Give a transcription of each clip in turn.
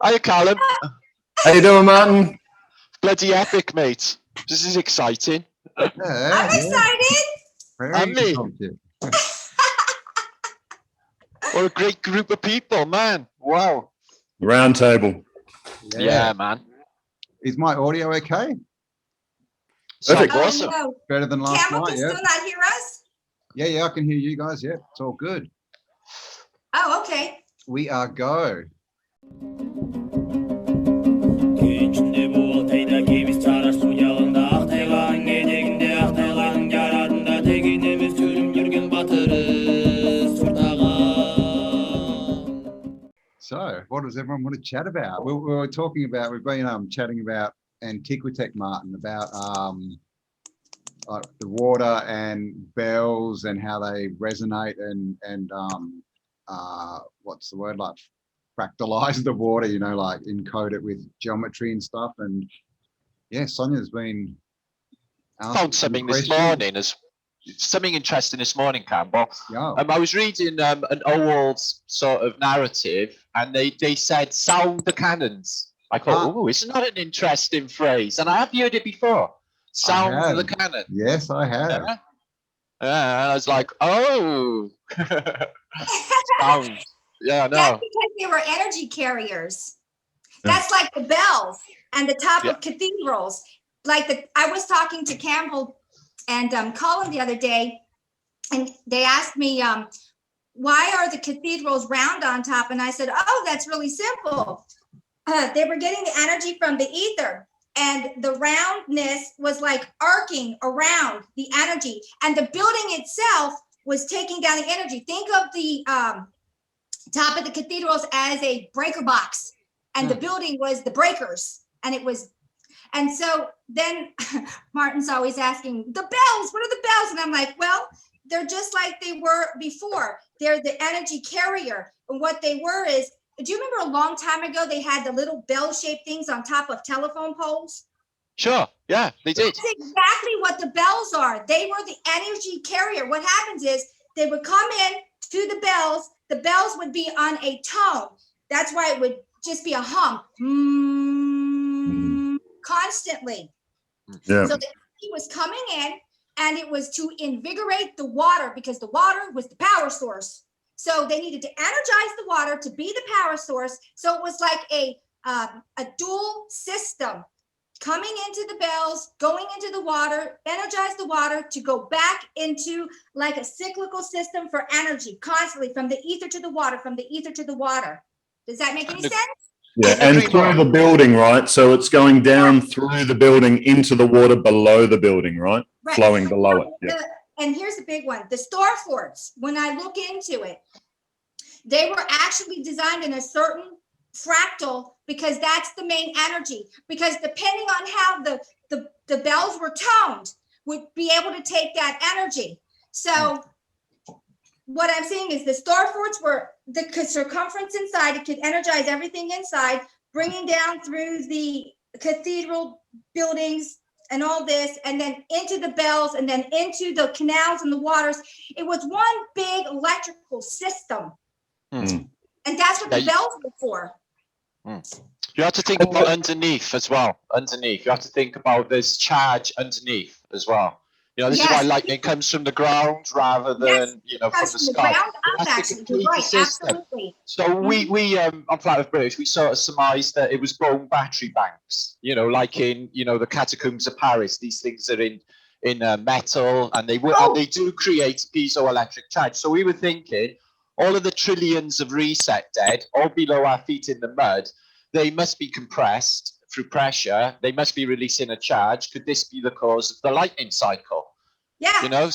Hiya, Kallum. How you doing, Martin? Bloody epic, mate. This is exciting. I'm excited. And me. What a great group of people, man. Wow. Roundtable. Yeah, man. Is my audio okay? Perfect. Oh, Awesome. no. Better than last Cambell night, can yeah. still not hear us? Yeah, I can hear you guys. Yeah, it's all good. Oh, okay. We are go. So, what does everyone want to chat about? We were talking about, we've been chatting about antiquitech, Martin, about like the water and bells and how they resonate and what's the word, like fractalize the water, you know, like encode it with geometry and stuff. And yeah, Sonia's been found something this morning, something interesting this morning, Cambell. Yeah. I was reading an old sort of narrative, and they said "sound the cannons." I thought, oh, isn't that an interesting phrase? And I have heard it before. Sound the cannon. Yes, I have. Yeah. And I was like, oh. Sound. Yeah, no. That's because they were energy carriers. That's like the bells and the top of cathedrals. Like I was talking to Cambell and Kallum the other day, and they asked me, why are the cathedrals round on top? And I said, oh, that's really simple. They were getting the energy from the ether, and the roundness was like arcing around the energy, and the building itself was taking down the energy. Think of the top of the cathedrals as a breaker box, and the building was the breakers, and it was. And so then Martin's always asking, the bells, what are the bells? And I'm like, well, they're just like they were before. They're the energy carrier. And what they were is, do you remember a long time ago, they had the little bell-shaped things on top of telephone poles? Sure, yeah, they did. That's exactly what the bells are. They were the energy carrier. What happens is they would come in to the bells would be on a tone. That's why it would just be a hum. Constantly. Yeah. So the energy was coming in, and it was to invigorate the water, because the water was the power source. So they needed to energize the water to be the power source. So it was like a dual system coming into the bells, going into the water, energize the water to go back into like a cyclical system for energy constantly from the ether to the water, from the ether to the water. Does that make any sense? Yeah, and through the building, right? So it's going down through the building into the water below the building, right? Flowing below it. Yeah. And here's the big one. The star forts, when I look into it, they were actually designed in a certain fractal, because that's the main energy. Because depending on how the bells were toned, would be able to take that energy. So what I'm saying is the star forts were the circumference inside. It could energize everything inside, bringing down through the cathedral buildings and all this, and then into the bells, and then into the canals and the waters. It was one big electrical system. And that's what the bells were for. You have to think about underneath as well. Underneath, you have to think about this charge underneath as well. You know, this is why lightning comes from the ground rather than from the sky. That's the complete system. Absolutely. So we on Flat Earth British, we sort of surmised that it was bone battery banks. You know, like in the catacombs of Paris. These things are in metal, and they do create piezoelectric charge. So we were thinking, all of the trillions of reset dead, all below our feet in the mud, they must be compressed through pressure. They must be releasing a charge. Could this be the cause of the lightning cycle? Yeah. You know,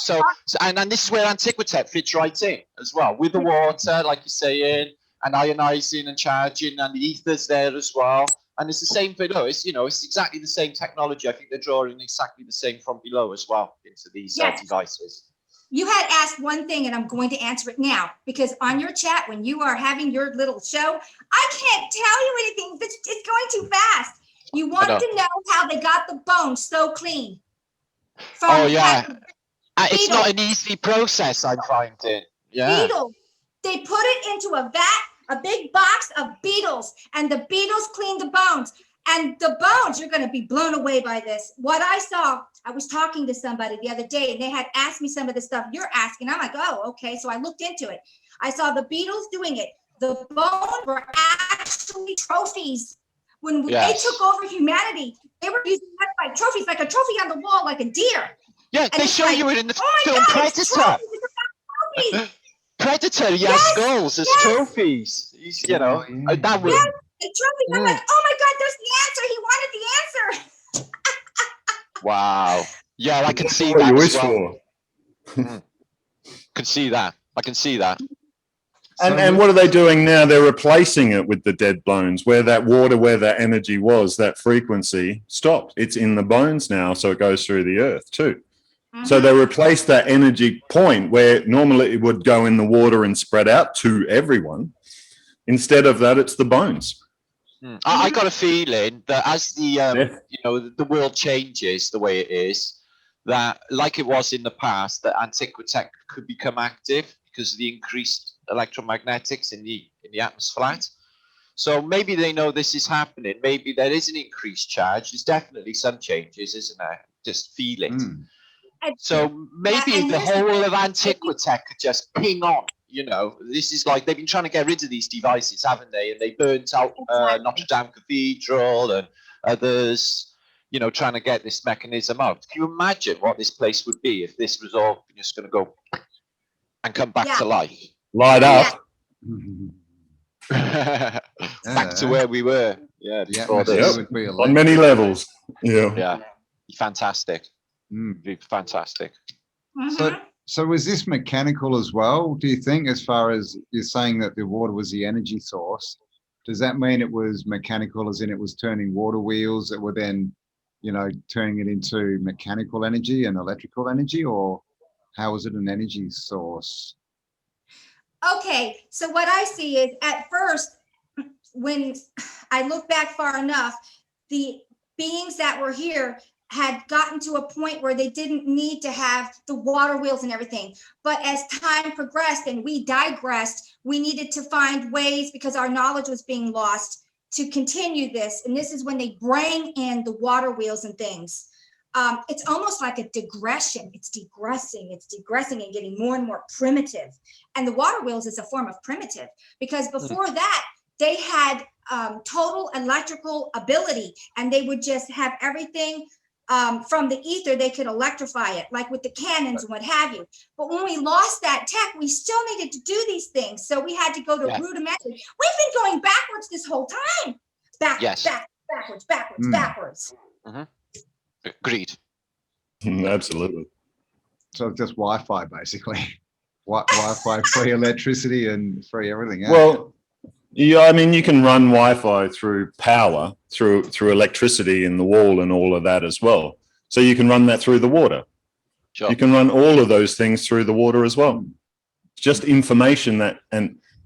and this is where antiquitech fits right in as well, with the water, like you're saying, and ionizing and charging, and the ether's there as well. And it's the same for it's exactly the same technology. I think they're drawing exactly the same from below as well into these devices. You had asked one thing, and I'm going to answer it now, because on your chat, when you are having your little show, I can't tell you anything. It's going too fast. You want to know how they got the bones so clean. It's not an easy process, I'm finding. Yeah. Beetle. They put it into a vat a big box of beetles, and the beetles clean the bones. And the bones, you're going to be blown away by this. What I saw, I was talking to somebody the other day, and they had asked me some of the stuff you're asking. I'm like, oh, okay. So I looked into it. I saw the beetles doing it. The bones were actually trophies. When they took over humanity, they were using that like trophies, like a trophy on the wall, like a deer. Yeah, and they show you it in the film God, Predator. Predator, yes, skulls as trophies. You know, that would. Yes, trophies. I'm like, oh my God, there's the answer. He wanted the answer. Wow. Yeah, I can see What that you as wish well. for. Can see that. I can see that. And what are they doing now? They're replacing it with the dead bones, where that water, where that energy was, that frequency stopped. It's in the bones now, so it goes through the earth too. So they replaced that energy point where normally it would go in the water and spread out to everyone. Instead of that, it's the bones. I got a feeling that as the you know, the world changes the way it is, that like it was in the past, that antiquitech could become active because of the increased electromagnetics in the atmosphere. So maybe they know this is happening. Maybe there is an increased charge. There's definitely some changes, isn't there? Just feel it. So maybe the whole of antiquitech could just ping on. You know, this is like they've been trying to get rid of these devices, haven't they? And they burnt out Notre Dame Cathedral and others, you know, trying to get this mechanism out. Can you imagine what this place would be if this was all just going to go and come back to life? Light up. Back to where we were. Yeah, before this. On many levels. Yeah. Fantastic. Fantastic. So was this mechanical as well, do you think, as far as you're saying that the water was the energy source? Does that mean it was mechanical as in it was turning water wheels that were then, you know, turning it into mechanical energy and electrical energy, or how was it an energy source? Okay, so what I see is at first, when I look back far enough, the beings that were here had gotten to a point where they didn't need to have the water wheels and everything. But as time progressed and we digressed, we needed to find ways, because our knowledge was being lost, to continue this. And this is when they bring in the water wheels and things. It's almost like a digression. It's degressing and getting more and more primitive. And the water wheels is a form of primitive, because before that, they had total electrical ability, and they would just have everything from the ether. They could electrify it, like with the cannons and what have you. But when we lost that tech, we still needed to do these things. So we had to go to rudimentary. We've been going backwards this whole time. Backwards. Agreed. Absolutely. So just Wi-Fi, basically. Wi-Fi, free electricity and free everything. Yeah. Well, yeah, I mean, you can run Wi-Fi through power, through electricity in the wall and all of that as well. So you can run that through the water. Sure. You can run all of those things through the water as well. It's just information that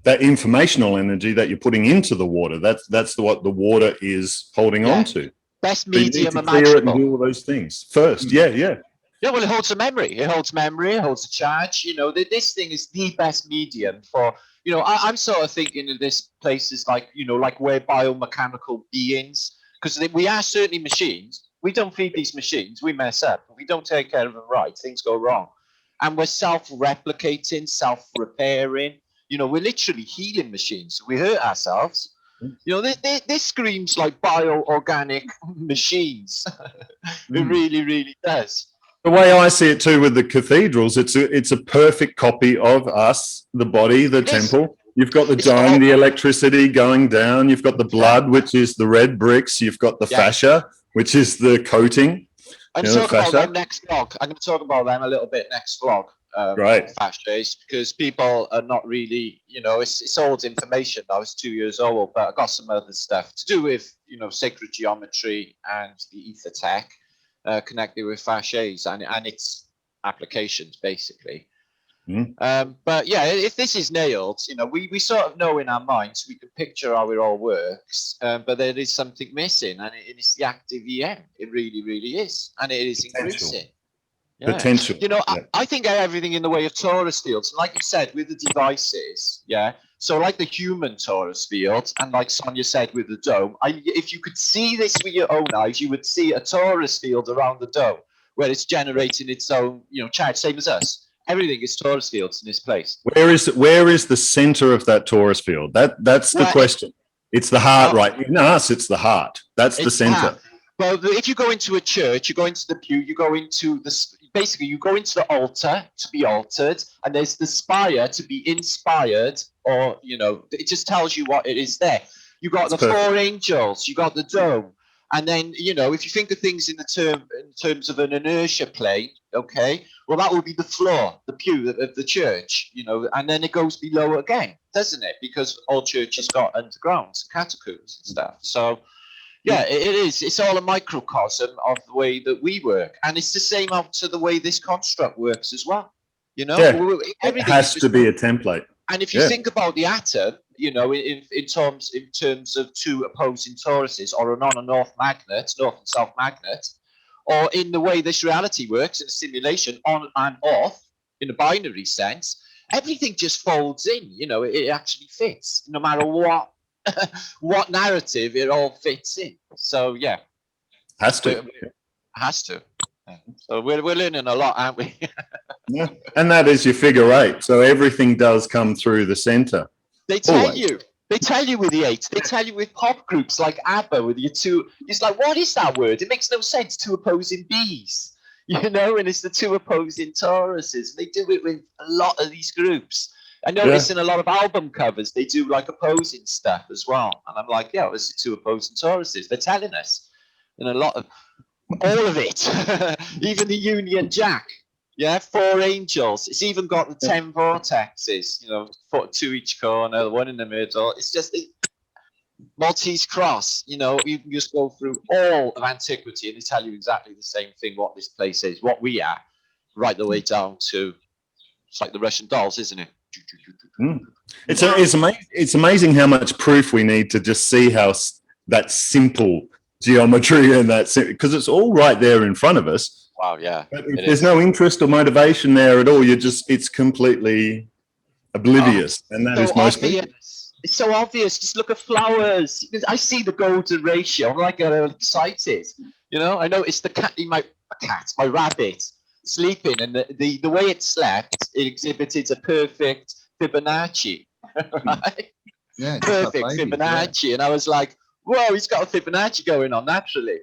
informational energy that you're putting into the water. That's what the water is holding on to. Best So you need medium to clear it and imaginable. do all those things first. Yeah. Yeah, well, it holds a memory. It holds memory. It holds a charge. You know, this thing is the best medium for. You know, I'm sort of thinking of this places like, you know, like we're biomechanical beings, because we are certainly machines. We don't feed these machines. We mess up. We don't take care of them right. Things go wrong. And we're self-replicating, self-repairing. You know, we're literally healing machines. We hurt ourselves. You know, this screams like bio-organic machines. It really, really does. The way I see it too with the cathedrals, it's a perfect copy of us, the body, the temple. You've got the dome, the electricity going down. You've got the blood, which is the red bricks. You've got the fascia, which is the coating. I'm going to talk about them next vlog. I'm going to talk about them a little bit next vlog. Right. Fascias, because people are not really, you know, it's old information. I was 2 years old, but I got some other stuff to do with, you know, sacred geometry and the ether tech. Connected with fascias and its applications, basically. But yeah, if this is nailed, you know, we sort of know in our minds, we can picture how it all works, but there is something missing, and it is the active EM. It really, really is, and it is increasing. Potential. You know, I think everything in the way of torus fields, and like you said, with the devices, So like the human torus field, and like Sonia said with the dome, if you could see this with your own eyes, you would see a torus field around the dome where it's generating its own, charge, same as us. Everything is torus fields in this place. Where is the center of that torus field? That's the question. It's the heart, right? In us, it's the heart. That's the center. Well, if you go into a church, you go into the pew, you go into basically you go into the altar to be altered, and there's the spire to be inspired, or it just tells you what it is there. You got the four angels, you got the dome, and then if you think of things in terms of an inertia plane, okay, well that would be the floor, the pew of the church, and then it goes below again, doesn't it? Because all churches got undergrounds, catacombs and stuff. So yeah, it is. It's all a microcosm of the way that we work, and it's the same out to the way this construct works as well. It has to be a template. And if you think about the atom, in terms of two opposing toruses, or an on and off magnet, north and south magnet, or in the way this reality works in a simulation, on and off in a binary sense, everything just folds in. It actually fits, no matter what narrative, it all fits in. So yeah, has to. So we're learning a lot, aren't we? Yeah, and that is your figure 8. So everything does come through the center. They tell you with the 8. They tell you with pop groups like ABBA with your two. It's like, what is that word? It makes no sense. Two opposing Bs, and it's the two opposing Tauruses. They do it with a lot of these groups. I notice in a lot of album covers, they do like opposing stuff as well. And I'm like, yeah, this is two opposing Tauruses. They're telling us in a lot of, all of it, even the Union Jack. Yeah, 4 angels. It's even got the 10 vortexes, 2 each corner, 1 in the middle. It's just the Maltese cross. You can just go through all of antiquity and they tell you exactly the same thing, what this place is, what we are, right the way down to, it's like the Russian dolls, isn't it? It's amazing how much proof we need to just see how that simple geometry and because it's all right there in front of us. Wow, yeah. But if there's no interest or motivation there at all, it's completely oblivious, and that is most people. It's so obvious. Just look at flowers. I see the golden ratio. I'm like excited. I noticed my rabbit sleeping, and the way it slept, it exhibited a perfect Fibonacci, right? Yeah, perfect Fibonacci, and I was like, whoa, he's got a Fibonacci going on naturally,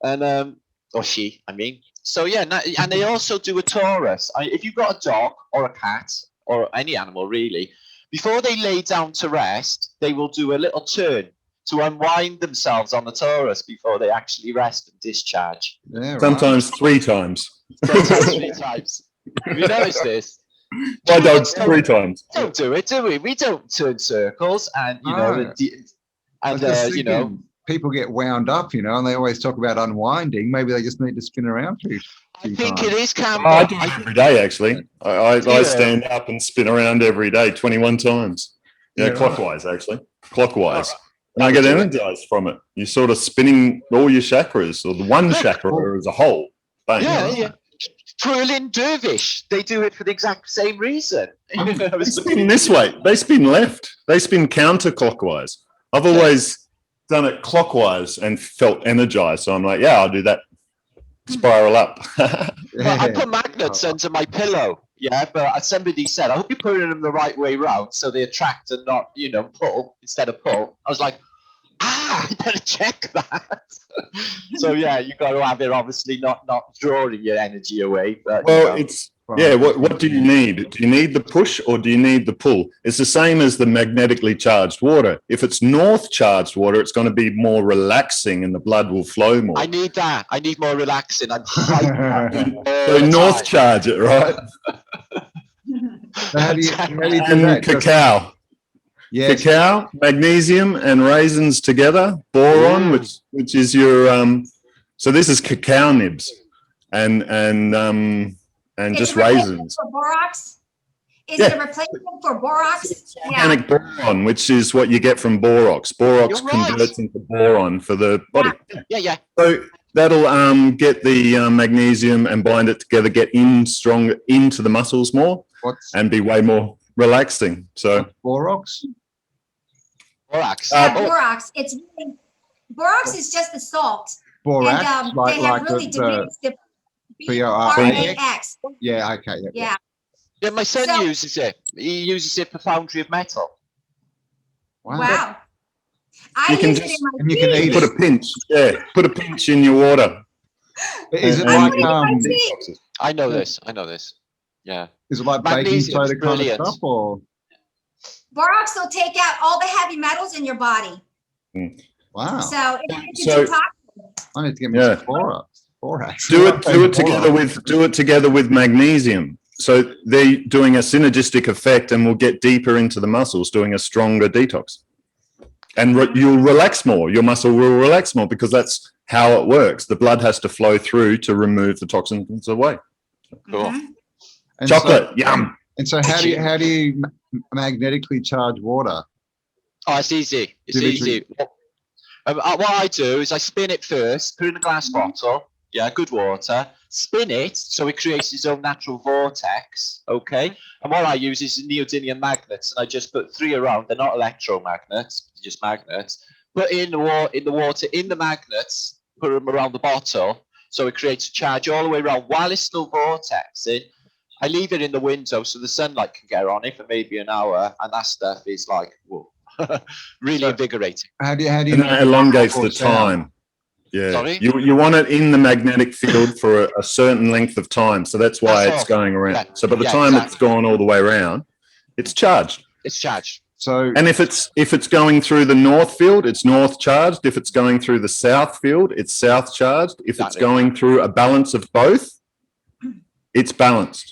and or she, I mean. So yeah, and they also do a torus. If you've got a dog or a cat or any animal really, before they lay down to rest, they will do a little turn to unwind themselves on the torus before they actually rest and discharge. Yeah, sometimes 3 times. Sometimes 3 times. Have you noticed this? My dog's 3 times. Don't do it, do we? We don't turn circles, and people get wound up, and they always talk about unwinding. Maybe they just need to spin around a few I think times. it is, Cambell. I do it every day, actually. I stand up and spin around every day 21 times. Clockwise, actually. Clockwise. And I get energized from it. You're sort of spinning all your chakras, or the one chakra as a whole. Bang. Yeah. Twirling dervish. They do it for the exact same reason. They spin this way. They spin left. They spin counterclockwise. I've always done it clockwise and felt energized. So I'm like, yeah, I'll do that. Spiral up. Well, I put magnets under my pillow. Yeah, but somebody said, I hope you're putting them the right way round so they attract and not, pull instead of pull. I was like, I better check that. So yeah, you got to have it obviously not drawing your energy away. But it's what do you need? Do you need the push or do you need the pull? It's the same as the magnetically charged water. If it's north charged water, it's going to be more relaxing and the blood will flow more. I need that. I need more relaxing. I'm so north charge it, right? So how do you do and that? Cacao. Yes. Cacao, magnesium, and raisins together. Boron, which is your so this is cacao nibs, and just raisins. For borax? Is it a replacement for borax? Organic boron, which is what you get from borax. Borax converts into boron for the body. Yeah. So that'll get the magnesium and bind it together, get in stronger into the muscles more, and be way more relaxing. So borax. Borax. Borax. It's really, borax is just the salt. Borax, And like they have really diminished the BRAX. Yeah, okay. Yeah. Yeah, my son uses it. He uses it for foundry of metal. Wow. I you can use just, it in my and you can eat put a pinch. Yeah, put a pinch in your water. Is it And like I know this. I know this. Yeah. Is it like baking Magnesium is soda kind of brilliant. stuff, or? Borax will take out all the heavy metals in your body. Wow. So it's a toxic. I need to get me some borax. Do it together with magnesium. So they're doing a synergistic effect, and will get deeper into the muscles, doing a stronger detox. And you'll relax more. Your muscle will relax more because that's how it works. The blood has to flow through to remove the toxins away. Cool. And Chocolate, so, yum. And so how do you magnetically charge water? Oh, it's easy. It's easy. What I do is I spin it first, put it in a glass bottle. Yeah, good water. Spin it so it creates its own natural vortex. Okay. And what I use is neodymium magnets, and I just put 3 around. They're not electromagnets, they're just magnets. Put in the water in the magnets. Put them around the bottle, so it creates a charge all the way around while it's still vortexing. I leave it in the window so the sunlight can get on it for maybe an hour, and that stuff is like, whoa, really invigorating. How do you? And that elongates the time. Yeah, Sorry? you want it in the magnetic field for a certain length of time, so that's why it's going around. Yeah. So by the time it's gone all the way around, it's charged. It's charged. So, and if it's going through the north field, it's north charged. If it's going through the south field, it's south charged. If it's going through a balance of both, it's balanced.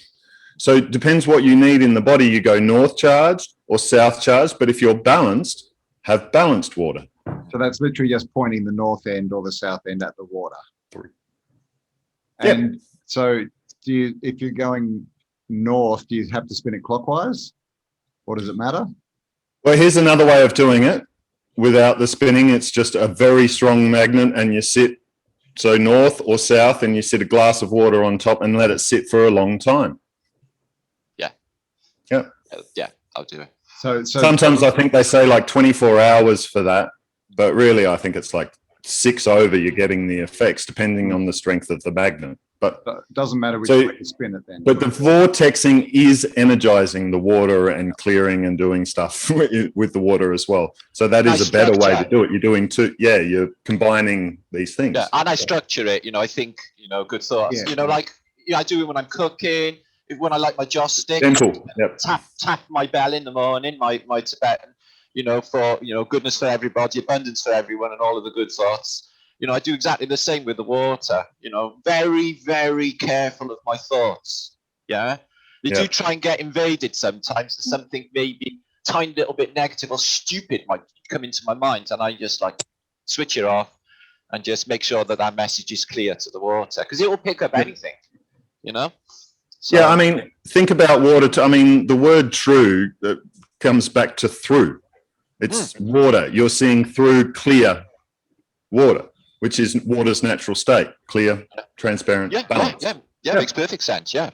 So it depends what you need in the body. You go north charged or south charged, but if you're balanced, have balanced water. So that's literally just pointing the north end or the south end at the water. And so if you're going north, do you have to spin it clockwise, or does it matter? Well, here's another way of doing it without the spinning. It's just a very strong magnet, and you sit so north or south, and you sit a glass of water on top and let it sit for a long time. Yeah, I'll do it. So sometimes I think they say like 24 hours for that, but really I think it's like 6 over. You're getting the effects depending on the strength of the magnet. But it doesn't matter which way you spin it then. But the vortexing is energizing the water and clearing and doing stuff with the water as well. So that is a better way to do it. You're doing you're combining these things. Yeah, and I structure it, I think, good thoughts. Yeah. I do it when I'm cooking, when I like my joss stick. Gentle. Tap my bell in the morning, my Tibetan, for goodness for everybody, abundance for everyone, and all of the good thoughts. I do exactly the same with the water, very, very careful of my thoughts. Yeah. They do try and get invaded sometimes, and something maybe tiny little bit negative or stupid might come into my mind, and I just like switch it off and just make sure that message is clear to the water, because it will pick up anything, So, yeah, I mean, think about water. The word true comes back to through. It's water. You're seeing through clear water, which is water's natural state, clear, transparent, balanced. Yeah, makes perfect sense, yeah.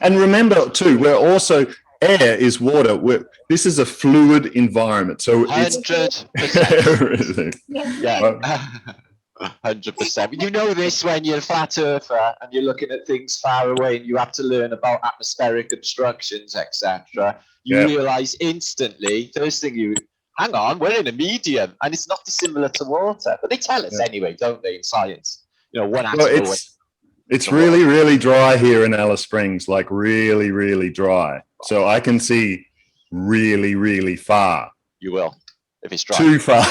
And remember, too, air is water. This is a fluid environment. So 100%. Yeah. 100%. You know this when you're a flat earther and you're looking at things far away and you have to learn about atmospheric obstructions, etc. You realize instantly, first thing hang on, we're in a medium and it's not dissimilar to water. But they tell us anyway, don't they, in science? One atom it's really, really dry here in Alice Springs, like really, really dry. So I can see really, really far. You will, if it's dry. Too far,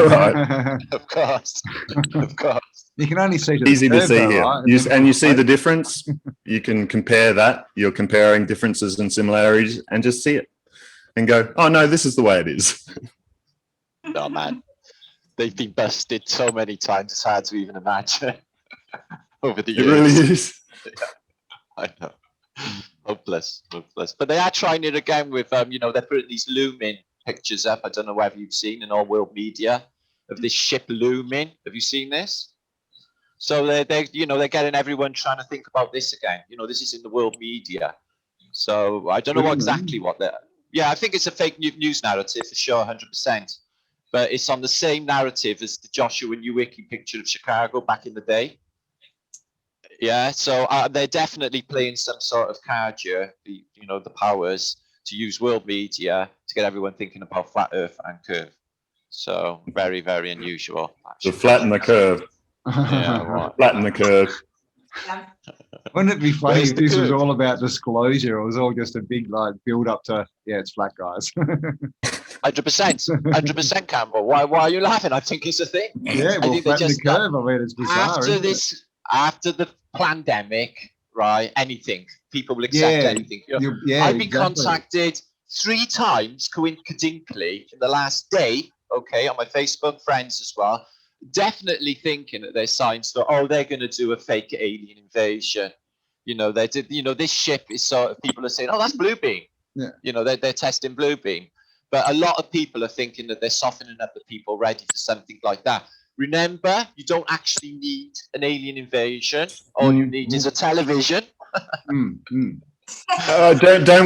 right? Of course. You can only see easy to see here. Right? You see the difference. You can compare that. You're comparing differences and similarities and just see it and go, oh, no, this is the way it is. Oh, man. They've been busted so many times, it's hard to even imagine. Over the years. It really is. Yeah, I know. Hopeless. But they are trying it again with, they're putting these looming pictures up. I don't know whether you've seen in all world media of this ship looming. Have you seen this? So they're getting everyone trying to think about this again. This is in the world media. So I don't know Really? exactly what they're. Yeah, I think it's a fake news narrative for sure, 100%. But it's on the same narrative as the Joshua Newicki picture of Chicago back in the day. Yeah, so they're definitely playing some sort of card here, the powers, to use world media to get everyone thinking about flat Earth and curve. So very, very unusual. To flatten the curve. Yeah, right. Flatten the curve. Yeah. Wouldn't it be funny Where's if the this was curve? all about disclosure? It was all just a big like build up to, yeah, it's flat, guys. 100%, Campbell. Why are you laughing? I think it's a thing. Yeah, I well, think they flatten the just curve. I mean, it's bizarre. after isn't it? this, after the pandemic, right? Anything, people will accept Yeah, anything. yeah, I've been exactly. contacted 3 times coincidentally in the last day. Okay, on my Facebook friends as well. Definitely thinking that there's signs that they're going to do a fake alien invasion. They did. This ship is sort of, people are saying, that's Bluebeam. Yeah. They're testing Bluebeam, but a lot of people are thinking that they're softening up the people ready for something like that. Remember, you don't actually need an alien invasion. All you need is a television. Don't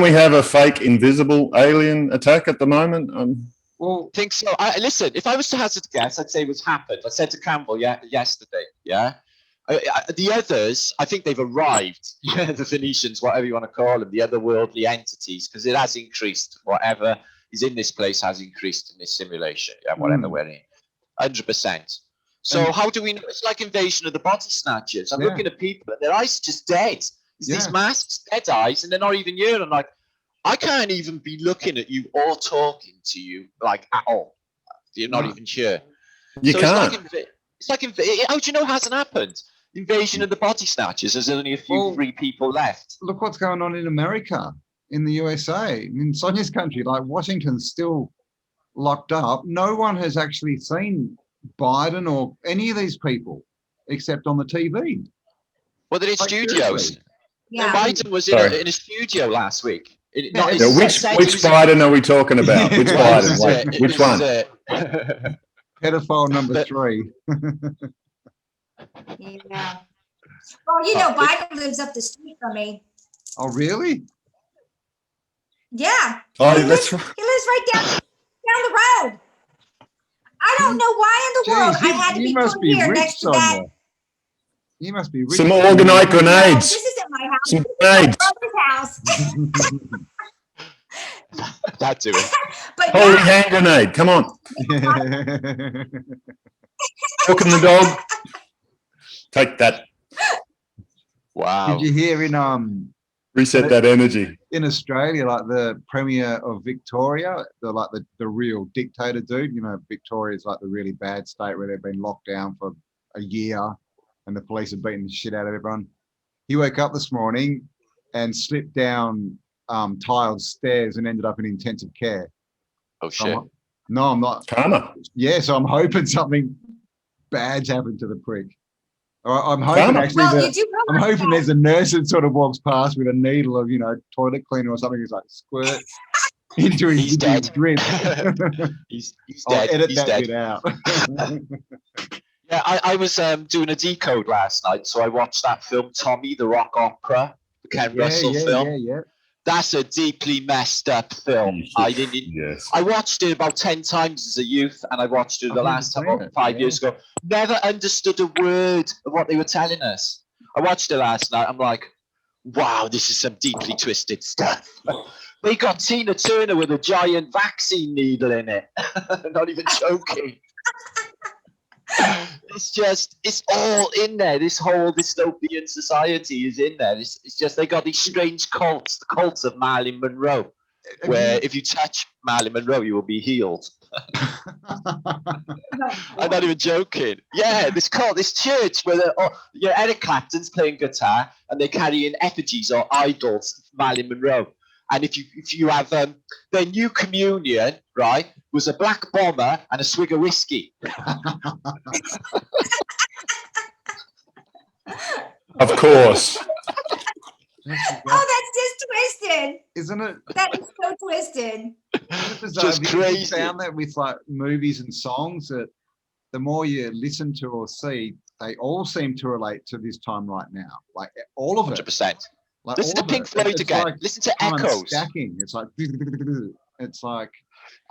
we have a fake invisible alien attack at the moment? Well, I think so. Listen, if I was to hazard a guess, I'd say what's happened. I said to Campbell yesterday, the others, I think they've arrived. The Phoenicians, whatever you want to call them, the otherworldly entities, because it has increased. Whatever is in this place has increased in this simulation. Yeah, whatever we're in, 100%. So how do we know? It's like Invasion of the Body Snatchers. I'm looking at people, and their eyes are just dead. It's these masks, dead eyes, and they're not even here. I'm like, I can't even be looking at you or talking to you like at all. You're not even sure. You can't. It's like how do you know it hasn't happened? Invasion of the Body Snatchers. There's only a few free people left. Look what's going on in America, in the USA, in Sonia's country. Like Washington's still locked up. No one has actually seen Biden or any of these people except on the TV. Well, they're in studios. Seriously. Yeah. Biden was in a studio last week. Which Biden are we talking about? Which Biden? Like, which one? Pedophile number 3. Yeah. Well, Biden lives up the street from me. Oh, really? Yeah. Oh, He lives right down the road. I don't know why in the world I had to be put here next to that. You must be rich. Some organite grenades. This isn't my house. Some This is my grenades. brother's house. That do it. But Holy hand grenade. Come on. Walking the dog. Take that. Wow. Did you hear in Reset that energy. in Australia, like the Premier of Victoria, the real dictator dude, Victoria's like the really bad state where they've been locked down for a year and the police are beating the shit out of everyone. He woke up this morning and slipped down tiled stairs and ended up in intensive care. Oh shit. No, I'm not. Karma. Yeah, so I'm hoping something bad's happened to the prick. I'm hoping I'm hoping there's a nurse that sort of walks past with a needle of, toilet cleaner or something. He's like squirt into his drip. He's dead. I'll edit He's that dead. bit out. Yeah, I was doing a decode last night, so I watched that film Tommy, the Rock Opera, the Ken Russell film. Yeah. That's a deeply messed up film. Yes. I watched it about 10 times as a youth, and I watched it the last time about 5 years ago. Never understood a word of what they were telling us. I watched it last night. I'm like, wow, this is some deeply twisted stuff. They got Tina Turner with a giant vaccine needle in it. Not even joking. It's all in there. This whole dystopian society is in there. It's just they got these strange cults, the cults of Marilyn Monroe, where if you touch Marilyn Monroe, you will be healed. I'm not even joking. Yeah, this cult, this church where Eric Clapton's playing guitar and they're carrying effigies or idols of Marilyn Monroe. And if you have their new communion, right, was a black bomber and a swig of whiskey. Of course. That's just twisted. Isn't it? That is so twisted. Just crazy. You found that with like movies and songs that the more you listen to or see, they all seem to relate to this time right now. Like all of it. 100%. Like Listen to all of Pink it. Floyd It's again. like Listen to time Echoes. stacking. It's like it's like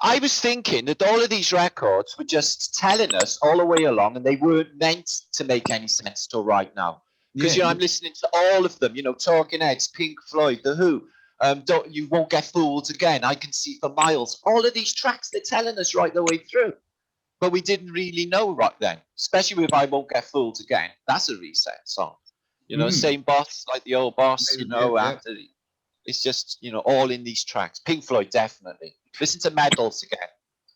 I was thinking that all of these records were just telling us all the way along, and they weren't meant to make any sense till right now. Because yeah, I'm listening to all of them. Talking Heads, Pink Floyd, The Who. You Won't Get Fooled Again. I Can See for Miles. All of these tracks, they're telling us right the way through, but we didn't really know right then. Especially with I Won't Get Fooled Again. That's a reset song. Same boss like the old boss. After it's just all in these tracks. Pink Floyd definitely. Listen to Medals again.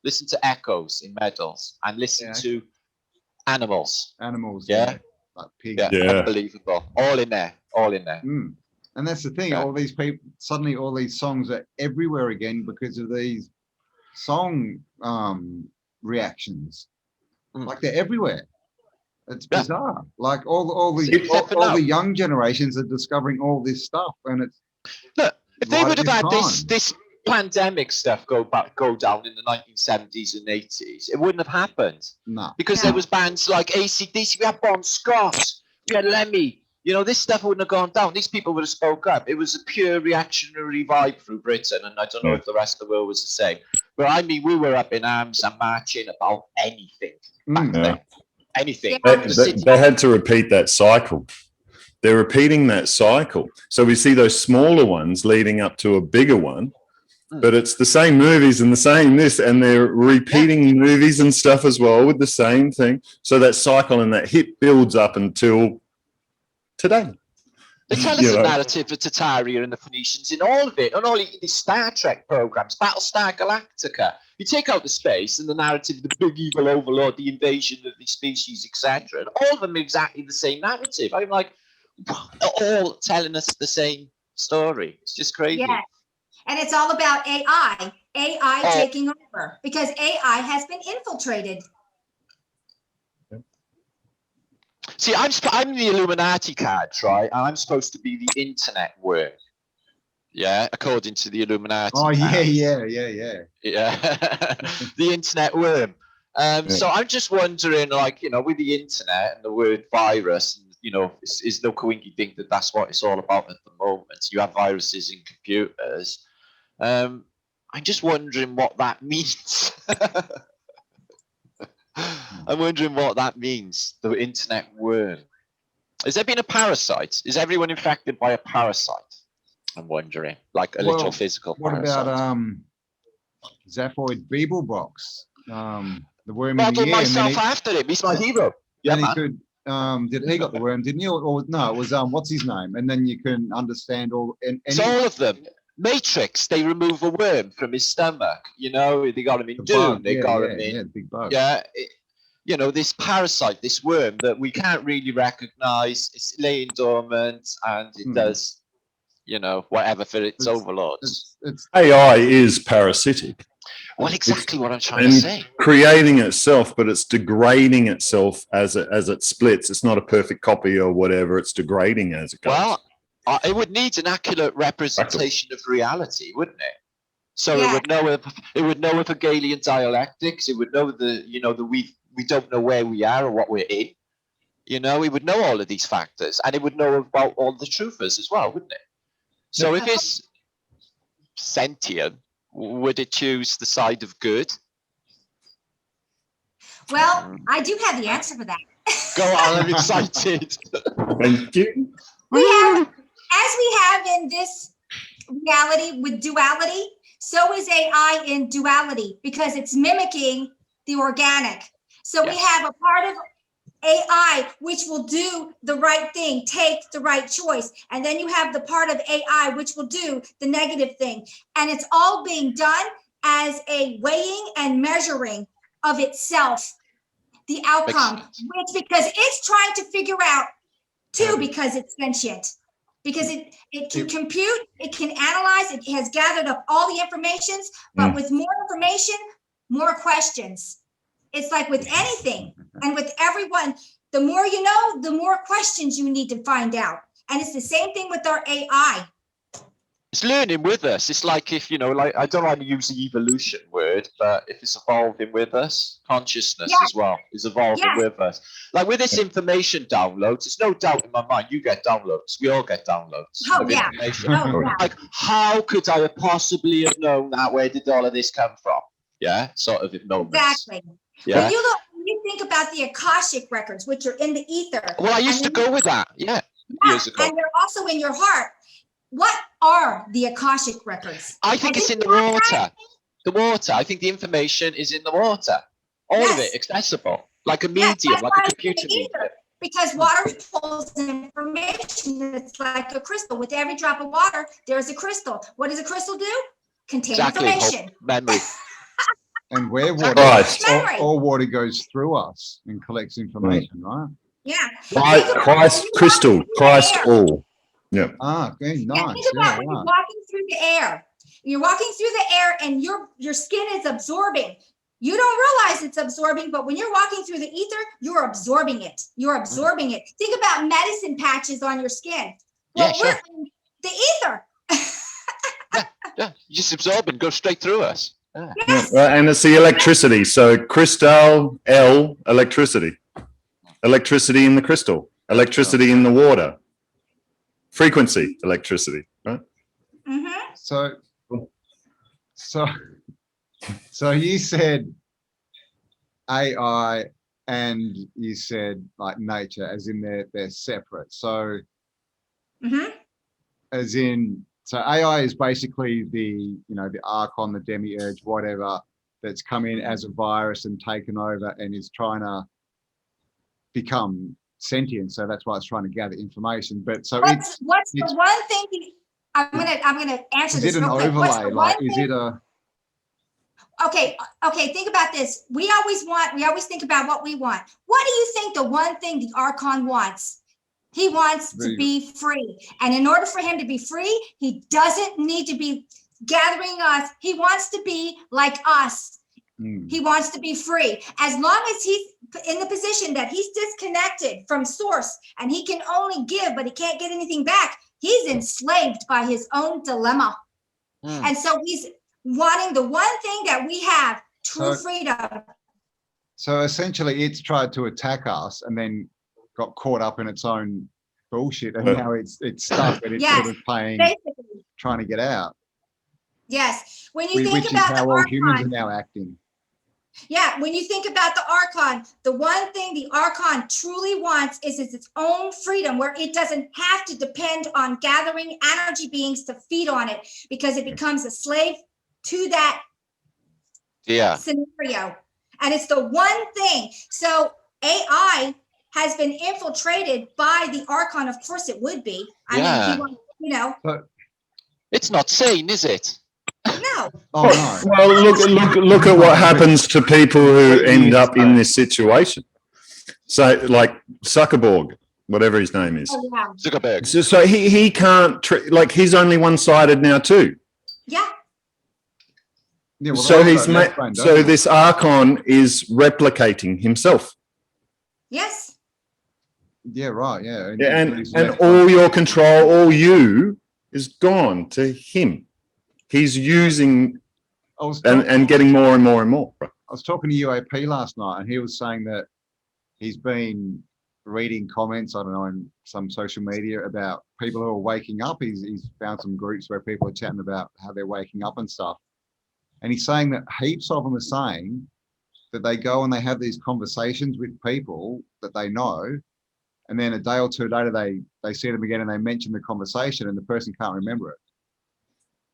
Listen to Echoes in Medals, and listen to Animals. Animals. Yeah. Like pigs. Yeah. Unbelievable. All in there. And that's the thing. Yeah. All these people, suddenly, all these songs are everywhere again because of these song reactions. Like they're everywhere. It's bizarre. Like all the young generations are discovering all this stuff, and it's look. If they would have had time. this pandemic stuff go down in the 1970s and 80s, it wouldn't have happened. No. Because there was bands like AC/DC, we had Bon Scott, we had Lemmy. This stuff wouldn't have gone down. These people would have spoke up. It was a pure reactionary vibe through Britain, and I don't know if the rest of the world was the same. But I mean, we were up in arms and marching about anything back then. Anything. They had to repeat that cycle. They're repeating that cycle. So we see those smaller ones leading up to a bigger one, but it's the same movies and the same this, and they're repeating movies and stuff as well with the same thing. So that cycle and that hit builds up until today. They tell us the narrative of Tartaria and the Phoenicians in all of it, and all these Star Trek programs, Battlestar Galactica. You take out the space and the narrative of the big evil overlord, the invasion of the species, etc., and all of them are exactly the same narrative. I'm like, all telling us the same story. It's just crazy. Yeah. And it's all about AI taking over, because AI has been infiltrated. See, I'm the Illuminati card, right? And I'm supposed to be the internet worm. Yeah, according to the Illuminati. Oh, card. yeah. The internet worm. So I'm just wondering, with the internet and the word virus, is no coinky think that that's what it's all about at the moment. You have viruses in computers. I'm just wondering what that means. I'm wondering what that means, the internet worm. Has there been a parasite? Is everyone infected by a parasite? I'm wondering, like a literal physical parasite. What about Zaphoid Beeblebox? The worm Model in the ear. myself after him. He's my hero. Yeah, man. He got the worm, didn't he? Or no, it was what's his name? And then you can understand all. It's all of them. Matrix, they remove a worm from his stomach. They got him in Doom. They got him in. Yeah, big bug. Yeah, this parasite, this worm that we can't really recognize. It's laying dormant, and it does, whatever for its overlords. AI is parasitic. Well, exactly what I'm trying to say. Creating itself, but it's degrading itself as it splits. It's not a perfect copy or whatever. It's degrading as it goes. Well, it would need an accurate representation of reality, wouldn't it? So it would know if Hegelian dialectics. It would know we don't know where we are or what we're in. It would know all of these factors, and it would know about all the truthers as well, wouldn't it? So if it's sentient, would it choose the side of good? Well, I do have the answer for that. Go on, I'm excited. Thank you. As we have in this reality with duality, so is AI in duality, because it's mimicking the organic. So we have a part of AI which will do the right thing, take the right choice. And then you have the part of AI which will do the negative thing. And it's all being done as a weighing and measuring of itself, the outcome, which because it's trying to figure out too, because it's sentient. Because it can compute, it can analyze, it has gathered up all the information, but with more information, more questions. It's like with anything and with everyone, the more you know, the more questions you need to find out. And it's the same thing with our AI. It's learning with us. It's like if, you know, like, I don't want to use the evolution word, but if it's evolving with us, consciousness as well is evolving with us. Like with this information downloads, there's no doubt in my mind, you get downloads. We all get downloads of information. Like, how could I have possibly have known that? Where did all of this come from? Yeah, sort of in moments. Exactly. Yeah. When you think about the Akashic Records, which are in the ether. Well, I used to go with that. Yeah. Years ago. And they're also in your heart. What are the Akashic Records? I think it's in the water. The water. I think the information is in the water. All of it accessible. Like a medium, like a computer medium. Because water pulls information. It's like a crystal. With every drop of water, there's a crystal. What does a crystal do? Contain information. Memory. And where water, all water goes through us and collects information, right? Yeah. Christ crystal, Christ all. Yeah. Ah, okay, nice. Yeah, think about when you're walking through the air. You're walking through the air and your skin is absorbing. You don't realize it's absorbing, but when you're walking through the ether, you're absorbing it. You're absorbing it. Think about medicine patches on your skin. Well, we're in the ether. Yeah. You just absorb and go straight through us. Yeah. Yes. And it's the electricity. So crystal, L, electricity. Electricity in the crystal. Electricity in the water. Frequency, electricity, right? Mm-hmm. So you said AI and you said like nature, as in they're separate. So as in, so AI is basically the Archon, the demiurge, whatever, that's come in as a virus and taken over and is trying to become sentient. So that's why it's trying to gather information. But so what's the one thing I'm gonna answer this. Is it an overlay? Like, is it a? Okay. Think about this. We always think about what we want. What do you think the one thing the Archon wants? He wants to be free. And in order for him to be free, he doesn't need to be gathering us. He wants to be like us. He wants to be free. As long as he's in the position that he's disconnected from source and he can only give, but he can't get anything back, he's enslaved by his own dilemma. And so he's wanting the one thing that we have, true freedom. So essentially it's tried to attack us and then got caught up in its own bullshit, and now it's stuck, but it's sort of trying to get out. Yes. When you think which about is how all humans are now acting. Yeah, when you think about the Archon, the one thing the Archon truly wants is its own freedom, where it doesn't have to depend on gathering energy beings to feed on it, because it becomes a slave to that scenario. And it's the one thing. So AI has been infiltrated by the Archon. Of course it would be. I mean, But it's not sane, is it? No. Oh, no. Well, look at what happens to people who end up in this situation. So, like Zuckerberg, whatever his name is. Oh, yeah. Zuckerberg. So he can't, like, he's only one-sided now too. Yeah. Yeah, well, So so this Archon is replicating himself. Yes. Yeah, right. Yeah. And all your control, all you is gone to him. He's using and getting more and more and more. I was talking to UAP last night, and he was saying that he's been reading comments, I don't know, on some social media about people who are waking up. He's found some groups where people are chatting about how they're waking up and stuff. And he's saying that heaps of them are saying that they go and they have these conversations with people that they know, and then a day or two later they see them again and they mention the conversation and the person can't remember it.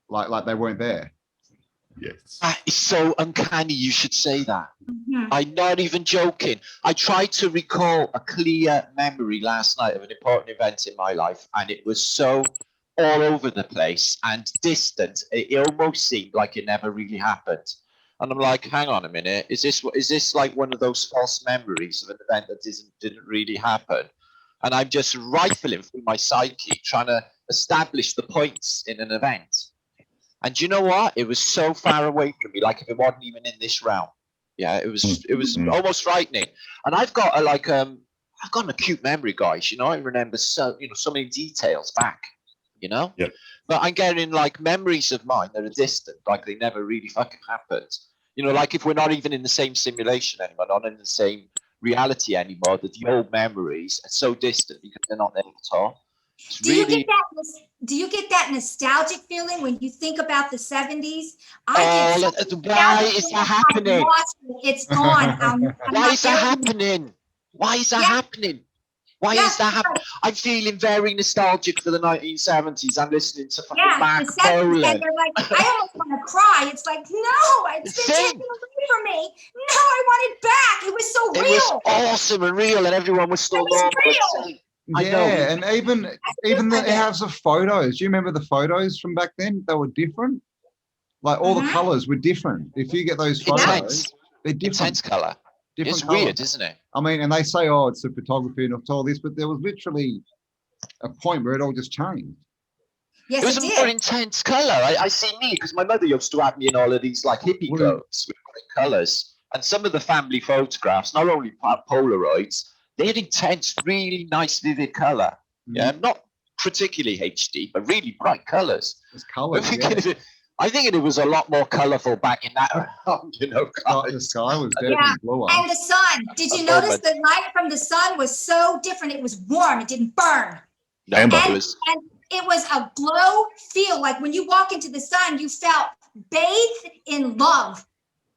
Like they weren't there. Yes. That is so uncanny you should say that. I'm not even joking. I tried to recall a clear memory last night of an important event in my life, and it was so all over the place and distant. It almost seemed like it never really happened. And I'm like, hang on a minute, is this like one of those false memories of an event that didn't really happen? And I'm just rifling through my psyche, trying to establish the points in an event. And you know what? It was so far away from me, like if it wasn't even in this realm. Yeah, it was almost frightening. And I've got an acute memory, guys. You know, I remember so many details back you know? Yep. But I'm getting like memories of mine that are distant, like they never really fucking happened. You know, like if we're not even in the same simulation anymore, not in the same reality anymore, that the old memories are so distant because they're not there at all. Do you get that nostalgic feeling when you think about the 70s? Why is that happening? It's gone. Why is that happening? Why is that happening? Why is that happening? I'm feeling very nostalgic for the 1970s. I'm listening to fucking Mark Bolan. And they're like, I almost want to cry. It's like, no, it's been taken away from me. No, I want it back. It was so real. It was awesome and real, and everyone was still normal. Yeah, and even the house of photos. Do you remember the photos from back then? They were different. Like all the colors were different. If you get those photos, they're different. Intense color. It's weird, isn't it? I mean, and they say, oh, it's the photography and it's all this, but there was literally a point where it all just changed. Yes, it was a more intense color. I see me, because my mother used to have me in all of these like hippie coats with great colors. And some of the family photographs, not only Polaroids, they had intense, really nice, vivid color. Yeah, not particularly HD, but really bright colors. It's colors. I think it was a lot more colorful back in that round, you know. The sky was definitely bluer. And the sun. Did you notice the light from the sun was so different? It was warm. It didn't burn. And it was a glow feel. Like when you walk into the sun, you felt bathed in love.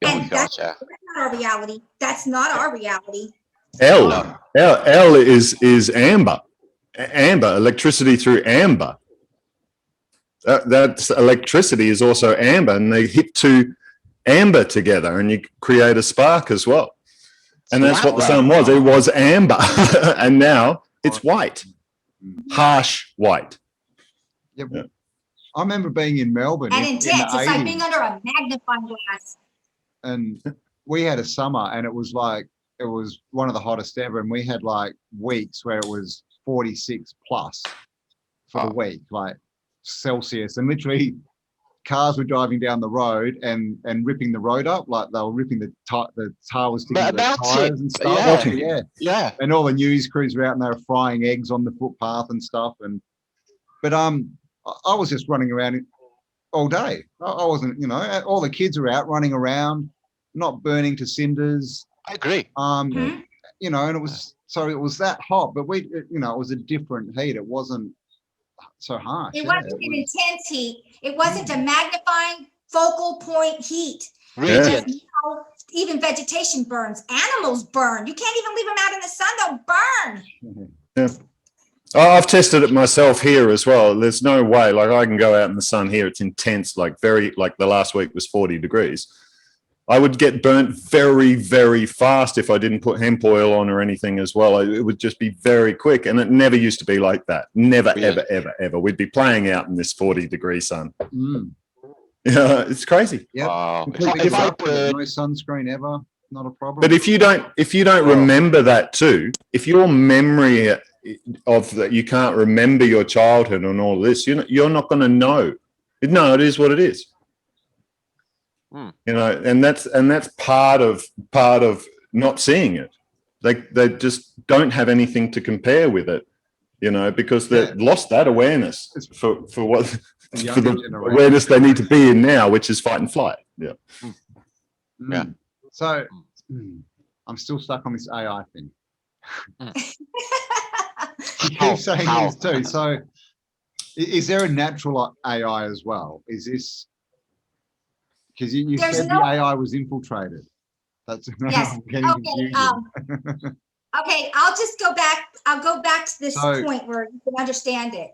And that's not our reality. That's not our reality. L is amber. Amber, electricity through amber. That electricity is also amber, and they hit two amber together, and you create a spark as well. And that's what the sun was. It was amber, and now it's white, harsh white. Yeah. I remember being in Melbourne. And intense. It's like being under a magnifying glass. And we had a summer, and it was one of the hottest ever, and we had like weeks where it was 46 plus for the week, like Celsius, and literally cars were driving down the road and ripping the road up, like they were ripping the tar was sticking to the tires and stuff. Yeah. And all the news crews were out and they were frying eggs on the footpath and stuff. But I was just running around all day. I wasn't, you know, all the kids were out running around, not burning to cinders. I agree. You know, and it was that hot, but it was a different heat. It wasn't so harsh. It wasn't an intense heat. It wasn't a magnifying focal point heat. Radiant. You know, even vegetation burns. Animals burn. You can't even leave them out in the sun. They'll burn. Yeah. Oh, I've tested it myself here as well. There's no way. Like I can go out in the sun here. It's intense. Like the last week was 40 degrees. I would get burnt very, very fast if I didn't put hemp oil on or anything as well. It would just be very quick. And it never used to be like that. Never, ever, ever, ever. We'd be playing out in this 40-degree sun. Yeah, it's crazy. Yeah. Wow. No sunscreen ever. Not a problem. But if you don't remember that too, if your memory of that, you can't remember your childhood and all this, you're not going to know. No, it is what it is. You know, and that's part of not seeing it. They just don't have anything to compare with it, you know, because they've lost that awareness for the awareness they need to be in now, which is fight and flight. Yeah. So I'm still stuck on this AI thing. You keep saying this too. So is there a natural AI as well? Is this because you said the AI was infiltrated? That's yes. Okay, I'll just go back. I'll go back to this point where you can understand it.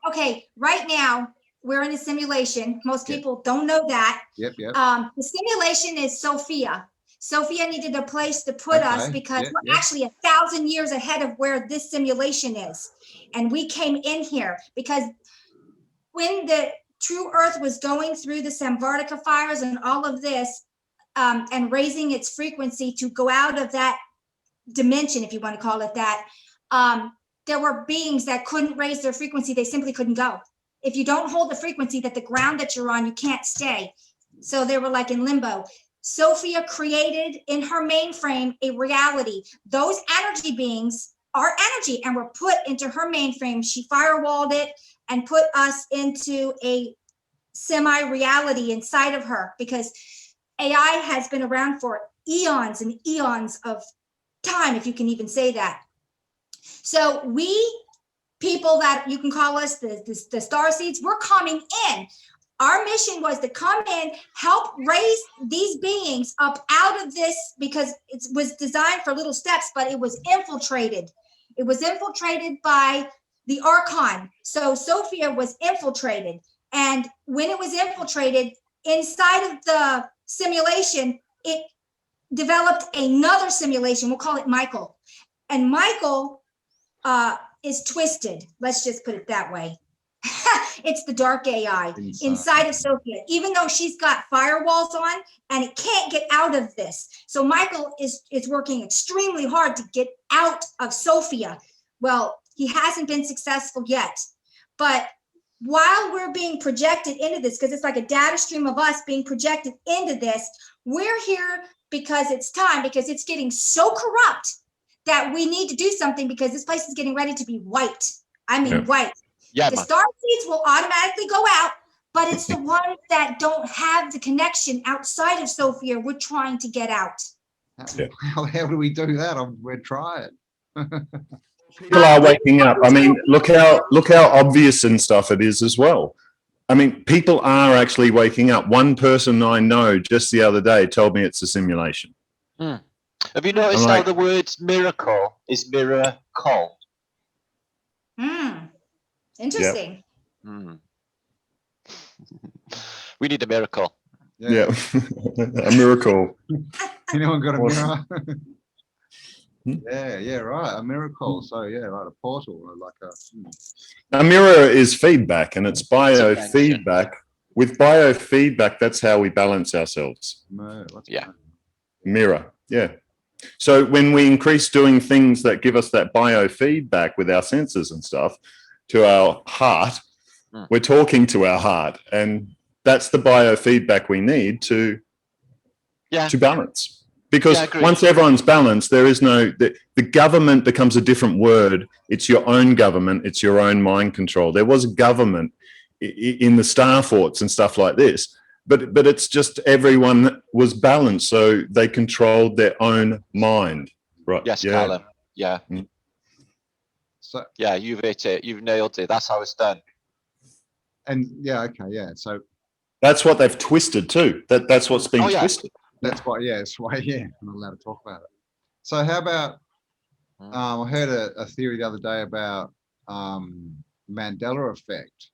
Okay, right now we're in a simulation. Most people don't know that. Yep. The simulation is Sophia. Sophia needed a place to put us because we're actually 1,000 years ahead of where this simulation is. And we came in here because when the true Earth was going through the Samvartika fires and all of this and raising its frequency to go out of that dimension, if you want to call it that, there were beings that couldn't raise their frequency. They simply couldn't go. If you don't hold the frequency that the ground that you're on, you can't stay. So they were like in limbo. Sophia created in her mainframe a reality. Those energy beings our energy and were put into her mainframe. She firewalled it and put us into a semi-reality inside of her, because AI has been around for eons and eons of time, if you can even say that. So we people that you can call us the star seeds, we're coming in. Our mission was to come in, help raise these beings up out of this, because it was designed for little steps, but it was infiltrated. It was infiltrated by the Archon. So Sophia was infiltrated. And when it was infiltrated inside of the simulation, it developed another simulation. We'll call it Michael. And Michael is twisted. Let's just put it that way. It's the dark AI inside of Sophia, even though she's got firewalls on and it can't get out of this. So Michael is working extremely hard to get out of Sophia. Well, he hasn't been successful yet. But while we're being projected into this, because it's like a data stream of us being projected into this, we're here because it's time, because it's getting so corrupt that we need to do something, because this place is getting ready to be wiped. I mean, wiped. Yeah, the star seeds will automatically go out, but it's the ones that don't have the connection outside of Sophia we're trying to get out. How do we do that? We're trying. People are waking up. I mean, look how obvious and stuff it is as well. I mean, people are actually waking up. One person I know just the other day told me it's a simulation. Have you noticed how the word miracle is miracle? Interesting. Yeah. We need a miracle. Yeah. A miracle. Anyone got a mirror? Yeah, right. A miracle. So yeah, like a portal, or like a mirror is feedback, and it's biofeedback. With biofeedback, that's how we balance ourselves. Mirror. Yeah. So when we increase doing things that give us that biofeedback with our senses and stuff to our heart, we're talking to our heart, and that's the biofeedback we need to balance. Because once everyone's balanced, there is no, the government becomes a different word. It's your own government. It's your own mind control. There was a government in the star forts and stuff like this, but it's just everyone was balanced, so they controlled their own mind. Right? Yes, Kallum. Yeah. So yeah, you've hit it. You've nailed it. That's how it's done. And so that's what they've twisted too. That's what's being twisted. That's why, it's why, I'm not allowed to talk about it. So how about, I heard a theory the other day about Mandela Effect,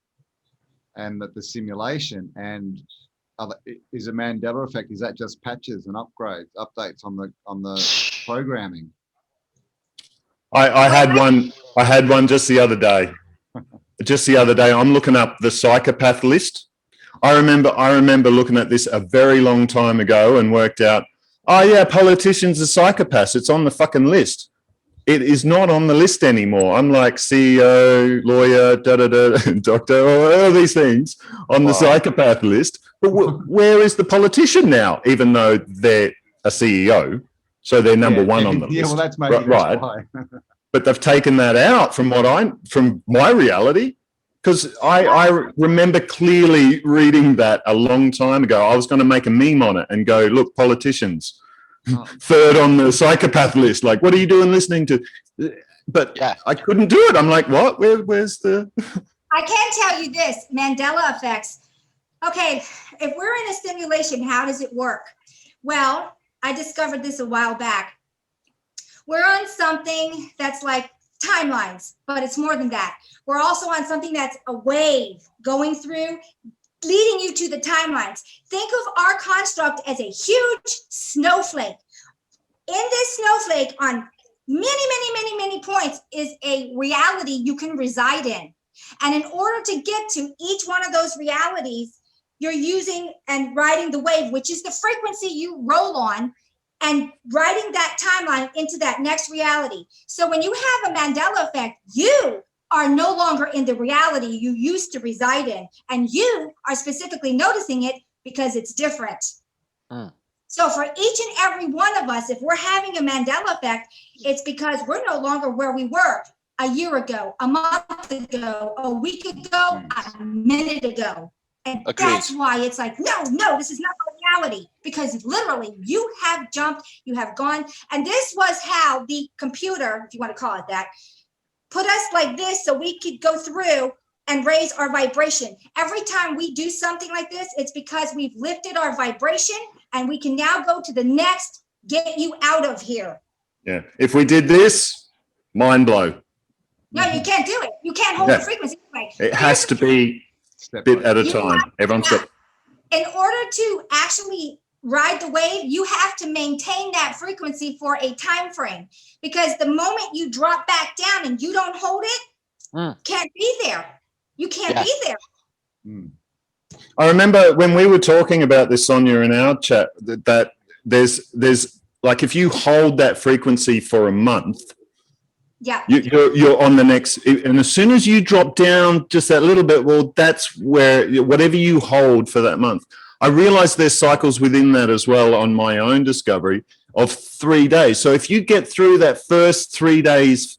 and that the simulation and is a Mandela Effect, is that just patches and updates on the programming? I had one just the other day. I'm looking up the psychopath list. I remember looking at this a very long time ago and worked out, politicians are psychopaths. It's on the fucking list. It is not on the list anymore. I'm like CEO, lawyer, doctor, all these things on the psychopath list. But where is the politician now? Even though they're a CEO, so they're number one on the list. Well, that's maybe right. But they've taken that out from my reality. Because I remember clearly reading that a long time ago. I was going to make a meme on it and go, look, politicians, third on the psychopath list. Like, what are you doing listening to? But I couldn't do it. I'm like, what? Where's the... I can tell you this, Mandela effects. Okay, if we're in a simulation, how does it work? Well, I discovered this a while back. We're on something that's like timelines, but it's more than that. We're also on something that's a wave going through, leading you to the timelines. Think of our construct as a huge snowflake. In this snowflake, on many points, is a reality you can reside in. And in order to get to each one of those realities, you're using and riding the wave, which is the frequency you roll on, and writing that timeline into that next reality. So when you have a Mandela effect, you are no longer in the reality you used to reside in, and you are specifically noticing it because it's different. So for each and every one of us, if we're having a Mandela effect, it's because we're no longer where we were a year ago, a month ago, a week ago, a minute ago. And Agreed. That's why it's like, no, this is not reality, because literally you have jumped, you have gone. And this was how the computer, if you want to call it that, put us like this so we could go through and raise our vibration. Every time we do something like this, it's because we've lifted our vibration and we can now go to the next, get you out of here. Yeah. If we did this, mind blow. No, you can't do it. You can't hold the frequency anyway. It has to be a bit at a time. Everyone's got. In order to actually ride the wave, you have to maintain that frequency for a time frame, because the moment you drop back down and you don't hold it, can't be there. You can't be there. I remember when we were talking about this, Sonia, in our chat, that there's like, if you hold that frequency for a month, you're on the next, and as soon as you drop down just that little bit, well, that's where whatever you hold for that month. I realized there's cycles within that as well on my own discovery of 3 days. So if you get through that first 3 days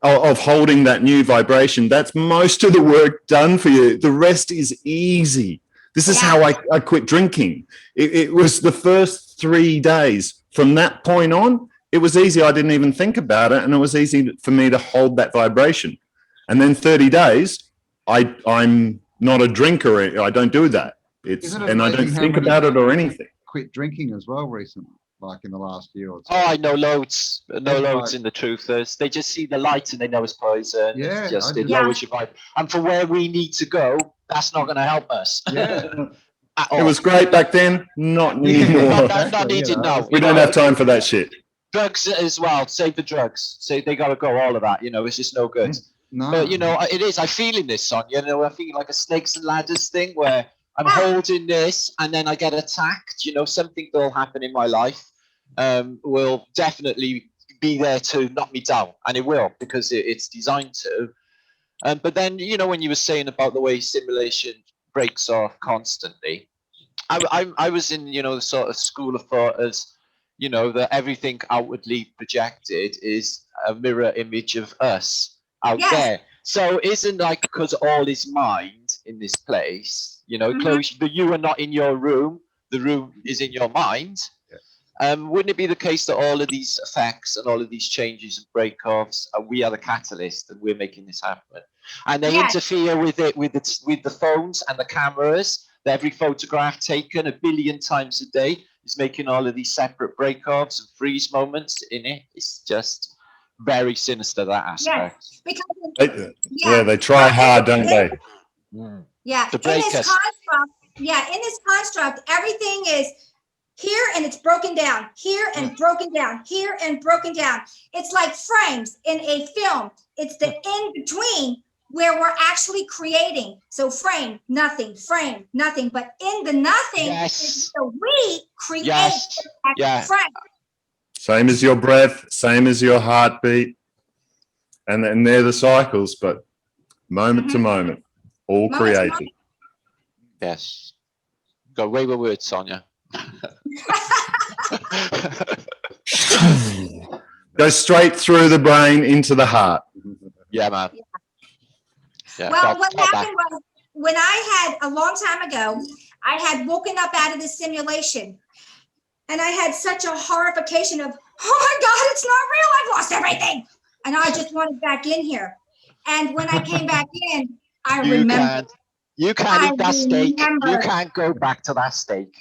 of holding that new vibration, that's most of the work done for you. The rest is easy. This is how I quit drinking. It was the first 3 days. From that point on, it was easy. I didn't even think about it, and it was easy for me to hold that vibration. And then 30 days, I'm not a drinker. I don't do that. And I don't think about it or anything. Quit drinking as well recently, like in the last year or two. Oh, I know loads. Loads in the truthers. They just see the light and they know it's poison. Yeah, It's just, it lowers your vibe. And for where we need to go, that's not going to help us. Yeah. It was great back then, not anymore. Not needed now. We don't have time for that shit. Drugs as well. Save the drugs. Say they got to go. All of that. It's just no good. No. But it is. I feel in this song. I feel like a snakes and ladders thing where I'm holding this and then I get attacked. Something will happen in my life. Will definitely be there to knock me down, and it will, because it's designed to. But then, when you were saying about the way simulation breaks off constantly, I was in, the sort of school of thought as, that everything outwardly projected is a mirror image of us out there. So isn't like, because all is mind in this place, close, you are not in your room, the room is in your mind. Wouldn't it be the case that all of these effects and all of these changes and breakoffs, we are the catalyst and we're making this happen? And they interfere with it, with the phones and the cameras. Every photograph taken 1 billion times a day is making all of these separate breakoffs and freeze moments in it. It's just very sinister, that aspect. Yes, because they try hard, don't they? Yeah, To break us. in this construct, everything is here and it's broken down, here and broken down, here and broken down. It's like frames in a film. It's the in-between where we're actually creating. So frame, nothing, but in the nothing is the we create frame. Same as your breath, same as your heartbeat. And then they're the cycles, but moment to moment, all created. Yes. Go away with words, Sonia. Go straight through the brain into the heart. Yeah, man. Yeah, well, what happened was, when I had, a long time ago, I had woken up out of this simulation, and I had such a horrification of, oh my God, it's not real, I've lost everything. And I just wanted back in here. And when I came back in, I remembered. You can't eat that steak. You can't go back to that steak.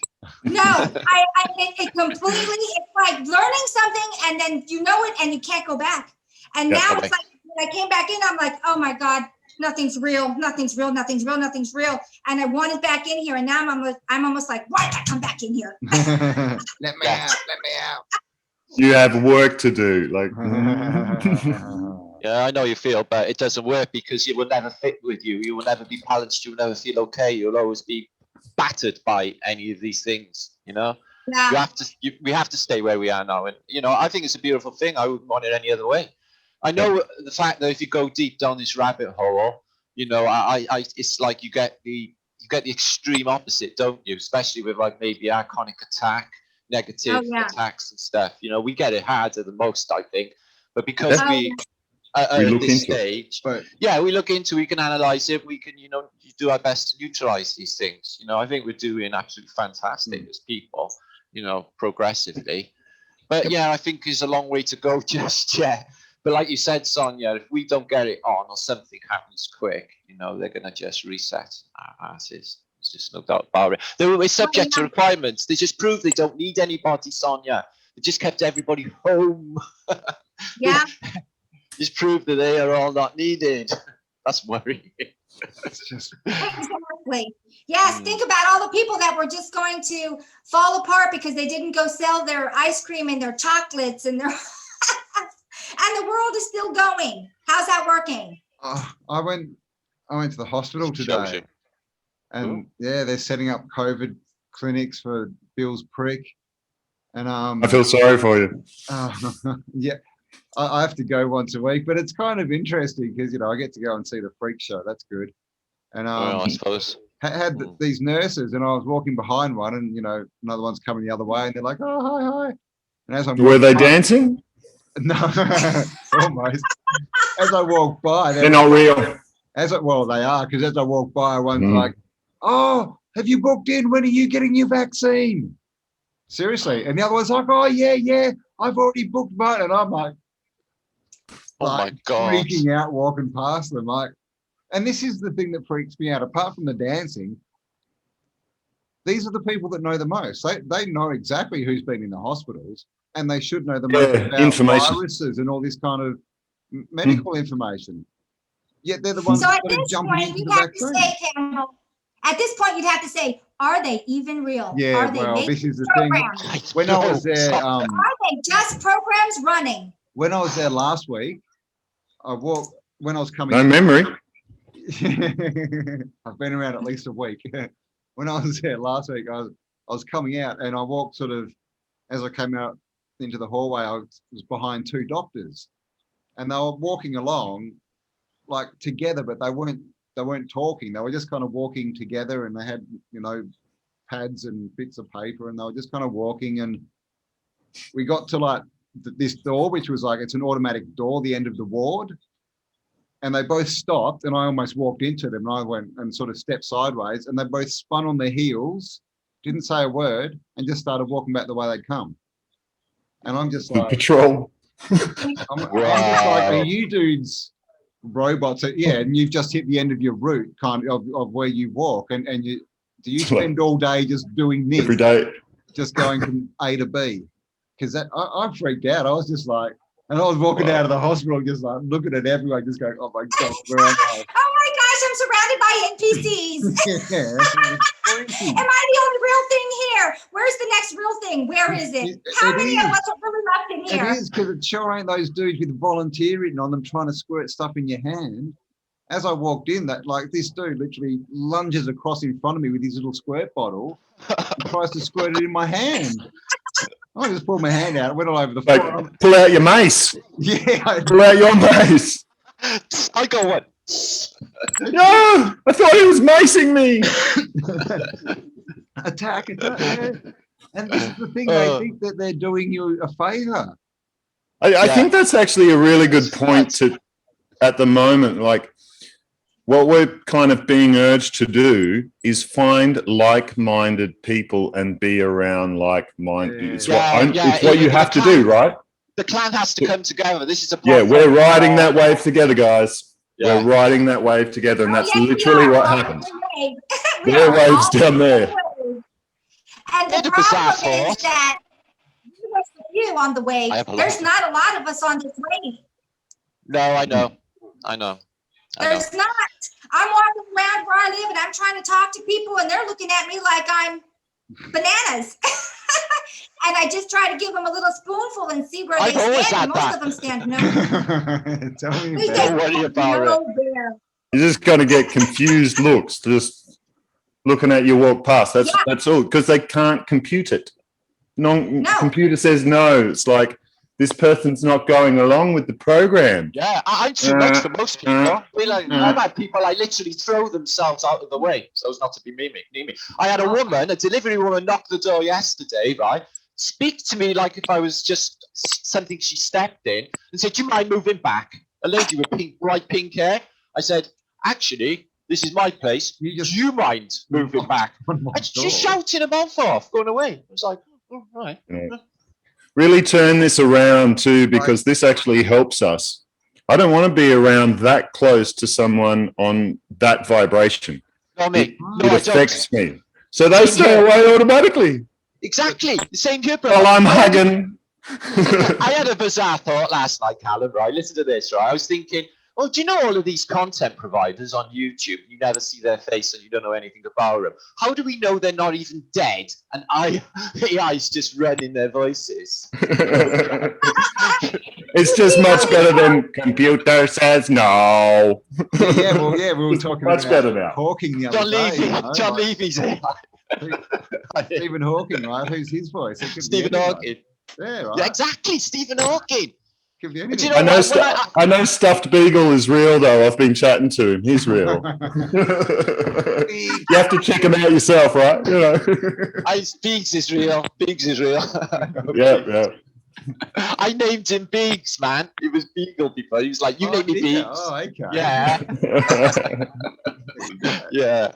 No, it completely, it's like learning something and then you know it and you can't go back. And now it's like, when I came back in, I'm like, oh my God, nothing's real, nothing's real, nothing's real, nothing's real. And I wanted back in here, and now I'm almost like, why did I come back in here? Let me out. You have work to do. Like, yeah, I know you feel, but it doesn't work because it will never fit with you. You will never be balanced. You will never feel okay. You'll always be battered by any of these things. Yeah. We have to stay where we are now, and I think it's a beautiful thing. I wouldn't want it any other way. I know the fact that if you go deep down this rabbit hole, it's like you get the extreme opposite, don't you? Especially with like maybe Iconic Attack, negative attacks and stuff. You know, we get it harder than most, I think. But because we at this stage, we look into, we can analyze it, we can, you know, do our best to neutralize these things. You know, I think we're doing absolutely fantastic as people, you know, progressively. But yeah, I think there's a long way to go just yet. But like you said, Sonia, if we don't get it on or something happens quick, you know, they're going to just reset our asses. There's just no doubt about it. They were subject to requirements. They just proved they don't need anybody, Sonia. They just kept everybody home. Yeah. Just proved that they are all not needed. That's worrying. It's just Exactly. Yes, think about all the people that were just going to fall apart because they didn't go sell their ice cream and their chocolates and their and the world is still going. How's that working? I went to the hospital today, and they're setting up COVID clinics for Bill's prick, and I feel sorry for you. Yeah, I have to go once a week, but it's kind of interesting because, you know, I get to go and see the freak show. That's good. And I suppose had these nurses, and I was walking behind one, and, you know, another one's coming the other way, and they're like, "Oh, hi." And as I'm were they dancing? No, almost. As I walk by, they're not real. Well, they are, because as I walk by, one's like, "Oh, have you booked in? When are you getting your vaccine?" Seriously. And the other one's like, "Oh, yeah, I've already booked mine." And I'm like, my God, freaking out walking past them. Like, and this is the thing that freaks me out. Apart from the dancing, these are the people that know the most. They know exactly who's been in the hospitals, and they should know the most about information, viruses and all this kind of medical information. Yet they're the ones that are jumping into the vaccine. At this point, you'd have to say, are they even real? Yeah, are they this is the programs? thing. When I was there, are they just programs running? When I was there last week, when I was coming. No memory. I've been around at least a week. When I was there last week, I was coming out, and I walked sort of, as I came out into the hallway, I was behind two doctors, and they were walking along like together, but they weren't talking. They were just kind of walking together, and they had, you know, pads and bits of paper, and they were just kind of walking. And we got to like this door, which was like, it's an automatic door, the end of the ward. And they both stopped, and I almost walked into them, and I went and sort of stepped sideways, and they both spun on their heels, didn't say a word, and just started walking back the way they'd come. And I'm just like, patrol. I'm just like, are you dudes robots? Yeah, and you've just hit the end of your route, kind of where you walk, and do you spend all day just doing this every day, just going from A to B? Because I freaked out. I was just like, and I was walking out of the hospital, just like looking at everyone, just going, "Oh my God, where am I?" Oh my gosh, I'm surrounded by NPCs. Yeah, am I the only real thing here? Where's the next real thing? Where is it? How many of us are really left in here? It is, because it sure ain't those dudes with volunteer written on them trying to squirt stuff in your hand. As I walked in, this dude literally lunges across in front of me with his little squirt bottle and tries to squirt it in my hand. I just pulled my hand out. It went all over the floor. Like, pull out your mace. Yeah. Pull out your mace. I go what? No, I thought he was macing me. Attack. And this is the thing, they think that they're doing you a favor. I think that's actually a really good point to, at the moment, like, what we're kind of being urged to do is find like-minded people and be around like-minded. It's what you have to do, right? The clan has to come together. This is a we're riding that wave together, guys. Yeah. We're riding that wave together, and that's literally what happens. There are waves down there. And the problem is that you on the wave. There's not a lot of us on this wave. No, I know. There's not. I'm walking around where I live, and I'm trying to talk to people, and they're looking at me like I'm bananas. And I just try to give them a little spoonful and see where they stand. Most of them stand no. Don't worry about it. You're just going to get confused looks, just looking at you walk past. That's all, because they can't compute it. Computer says no. It's like, this person's not going along with the program. Yeah, I'm too much for most people. I've had people literally throw themselves out of the way so as not to be me. I had a delivery woman knock the door yesterday, right? speak to me like if I was just something she stepped in, and said, "Do you mind moving back?" A lady with bright pink hair. I said, "Actually, this is my place. Do you mind moving back?" And she's shouting her mouth off, going away. I was like, "Oh, right." Yeah. Really turn this around too, because this actually helps us. I don't want to be around that close to someone on that vibration. Not me. It affects me. So they stay away automatically. Exactly. The same here, bro. Well, I'm hugging. I had a bizarre thought last night, Kallum, right? Listen to this, right? I was thinking, well, do you know all of these content providers on YouTube? You never see their face and you don't know anything about them. How do we know they're not even dead? And AI's just running their voices. It's just much better than computer says no. We were talking much about better now. Hawking the other day. John Levy's AI. Stephen Hawking, right? Who's his voice? Stephen Hawking. Yeah, right. Yeah, exactly, Stephen Hawking. Could be But you anything. know, I know Stuffed Beagle is real, though. I've been chatting to him. He's real. You have to check him out yourself, right? You know. Biggs is real. Biggs is real. Yeah. I named him Biggs, man. It was Beagle before. He was like, "You name me Biggs." Oh, okay. Yeah. Yeah.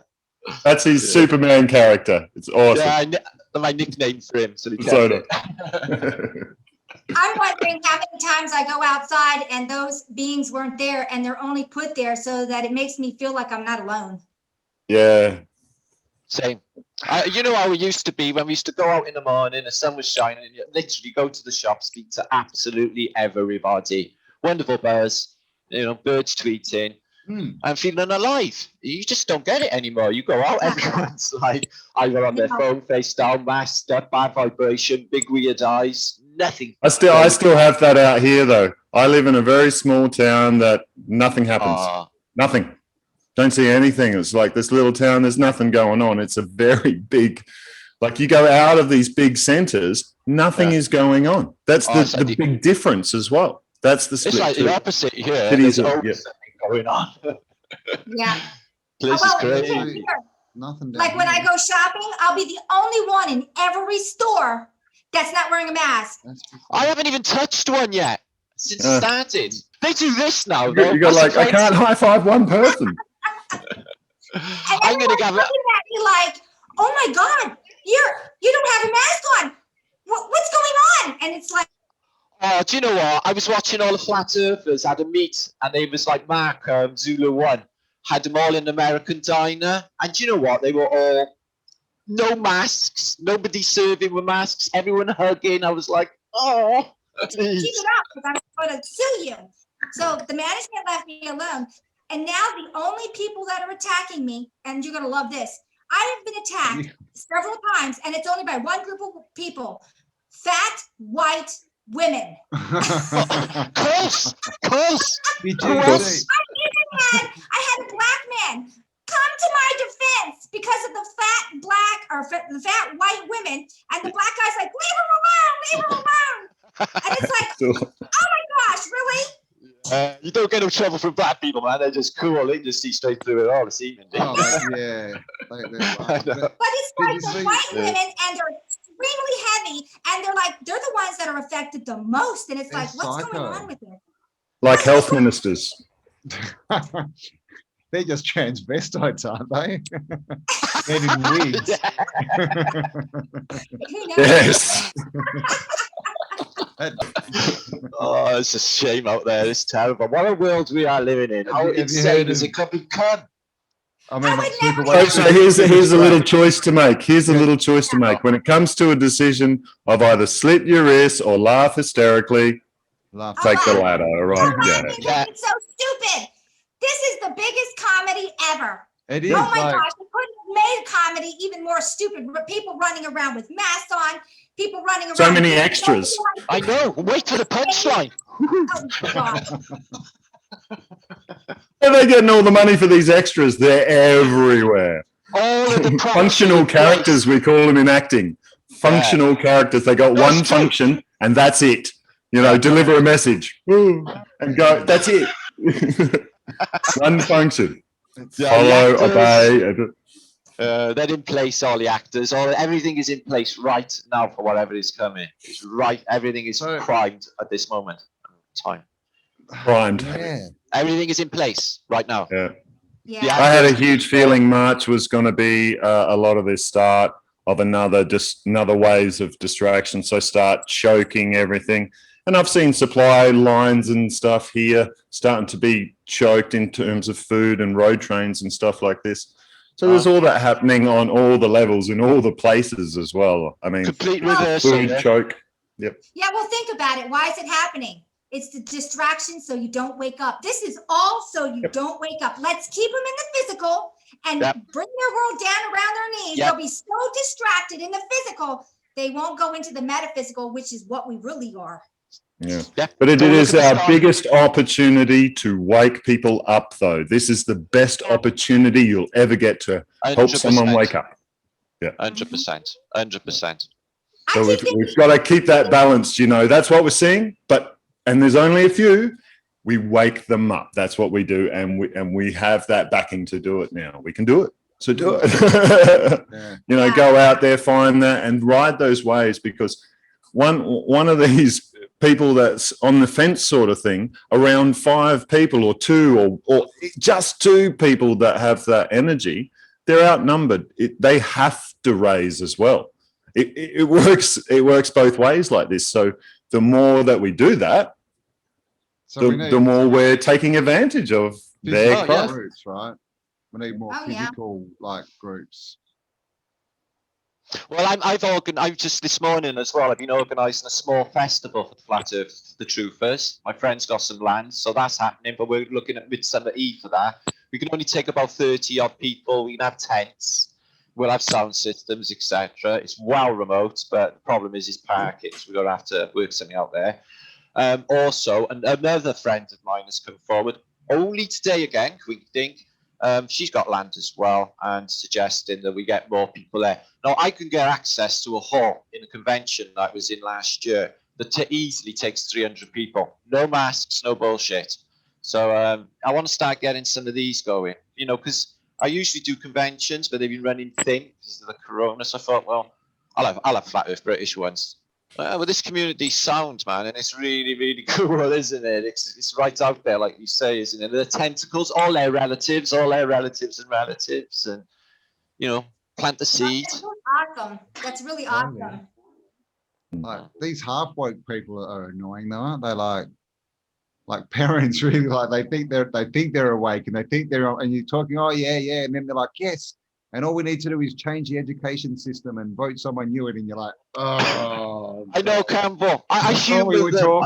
That's his Superman character. It's awesome. Yeah, my nickname for him. So he So kept it. I'm wondering how many times I go outside and those beings weren't there, and they're only put there so that it makes me feel like I'm not alone. Yeah. Same. You know how we used to be when we used to go out in the morning, the sun was shining, and you literally go to the shop, speak to absolutely everybody. Wonderful buzz, birds tweeting. I'm feeling alive. You just don't get it anymore. You go out, everyone's like either on their phone, face down, masked up, bad vibration, big weird eyes, nothing. I still have that out here, though. I live in a very small town that nothing happens. Nothing. Don't see anything. It's like this little town, there's nothing going on. It's a very big, like you go out of these big centers, nothing is going on. That's the big difference as well. That's the split. It's like too. the opposite here. Cities There's are- always something going on. Yeah. This is crazy. Nothing. Like when I go shopping, I'll be the only one in every store that's not wearing a mask. I haven't even touched one yet since it started. They do this now. You go like, I can't high five one person. I'm gonna looking at me like, oh my God, you don't have a mask on. What's going on? And it's like, oh, do you know what? I was watching all the flat earthers had a meet, and they was like Mark Zulu 1 had them all in the American diner, and do you know what? They were all no masks, nobody serving with masks, everyone hugging. I was like, oh, please. keep it up because I'm going to sue you. So the management left me alone. And now the only people that are attacking me, and you're going to love this, I have been attacked several times, and it's only by one group of people, fat, white women. Close. I had a black man come to my defense because of the fat black or the fat white women, and the black guy's like, leave her alone. And it's like, oh my gosh, really? You don't get no trouble from black people, man. They're just cool. They just see straight through it all this evening. Yeah. But it's like the white women, and they're extremely heavy, and they're the ones that are affected the most. And it's like, what's going on with it? Like health ministers. They're just transvestites, aren't they? They're in wigs. Who knows? Yes. Oh, it's a shame out there. It's terrible. What a world we are living in. How insane is it could become? I mean, So here's a little choice to make. Here's a little choice to make. When it comes to a decision of either slit your wrist or laugh hysterically, take the latter. All right. Yeah. It's so stupid. This is the biggest comedy ever. It is. Oh my gosh, we couldn't have made a comedy even more stupid. People running around with masks on, people running around. So many extras. I know. Wait for the punchline. Oh my God. Where are they getting all the money for these extras? They're everywhere. All of the Functional characters, we call them in acting. Functional characters. They got one function and that's it. Deliver a message. Woo, and go. That's it. One function. Follow, obey. They're in place, all the actors, everything is in place right now for whatever is coming. It's right, everything is primed at this moment in time. Primed. Yeah. Everything is in place right now. Yeah. Yeah. I had a huge feeling March was going to be a lot of this start of another waves of distraction. So start choking everything. And I've seen supply lines and stuff here starting to be choked in terms of food and road trains and stuff like this. So there's all that happening on all the levels in all the places as well. I mean, complete reversal. Food choke. Yep. Yeah, well, think about it. Why is it happening? It's the distraction so you don't wake up. This is all so you don't wake up. Let's keep them in the physical and bring their world down around their knees. They'll be so distracted in the physical, they won't go into the metaphysical, which is what we really are. Yeah. But it is our biggest opportunity to wake people up, though. This is the best opportunity you'll ever get to help 100%. someone wake up. Yeah. 100%. 100%. So we've got to keep that balanced, you know. That's what we're seeing. And there's only a few. We wake them up. That's what we do, and we have that backing to do it now. We can do it. So do it. You know, go out there, find that, and ride those waves, because one of these people that's on the fence sort of thing, around 5 people or 2 or just 2 people that have that energy, they're outnumbered. They have to raise as well. It works both ways like this. So the more that we do that, the more we're taking advantage of their groups, right? We need more physical like groups. Well, I've just this morning as well, I've been organising a small festival for the Flat Earth, the Truthers. My friend's got some land, so that's happening, but we're looking at Midsummer Eve for that. We can only take about 30 odd people. We can have tents. We'll have sound systems, etc. It's well remote, but the problem is parking, so we're going to have to work something out there. Also, another friend of mine has come forward, only today again, we think. She's got land as well, and suggesting that we get more people there. Now, I can get access to a hall in a convention that I was in last year that easily takes 300 people. No masks, no bullshit. So I want to start getting some of these going, you know, because I usually do conventions, but they've been running thin because of the corona. So I thought, well, I'll have Flat Earth British ones. Well, this community's sound, man, and it's really, really cool, isn't it? It's right out there, like you say, isn't it? The tentacles, all their relatives and relatives, and, you know, plant the seed. That's awesome. That's really awesome. Like, these half-woke people are annoying, though, aren't they? Like parents really, like, they think they're awake, and they think they're, and you're talking, oh yeah, and then they're like, yes. And all we need to do is change the education system and vote someone new in, and you're like, oh. I know, Campbell. I humour them.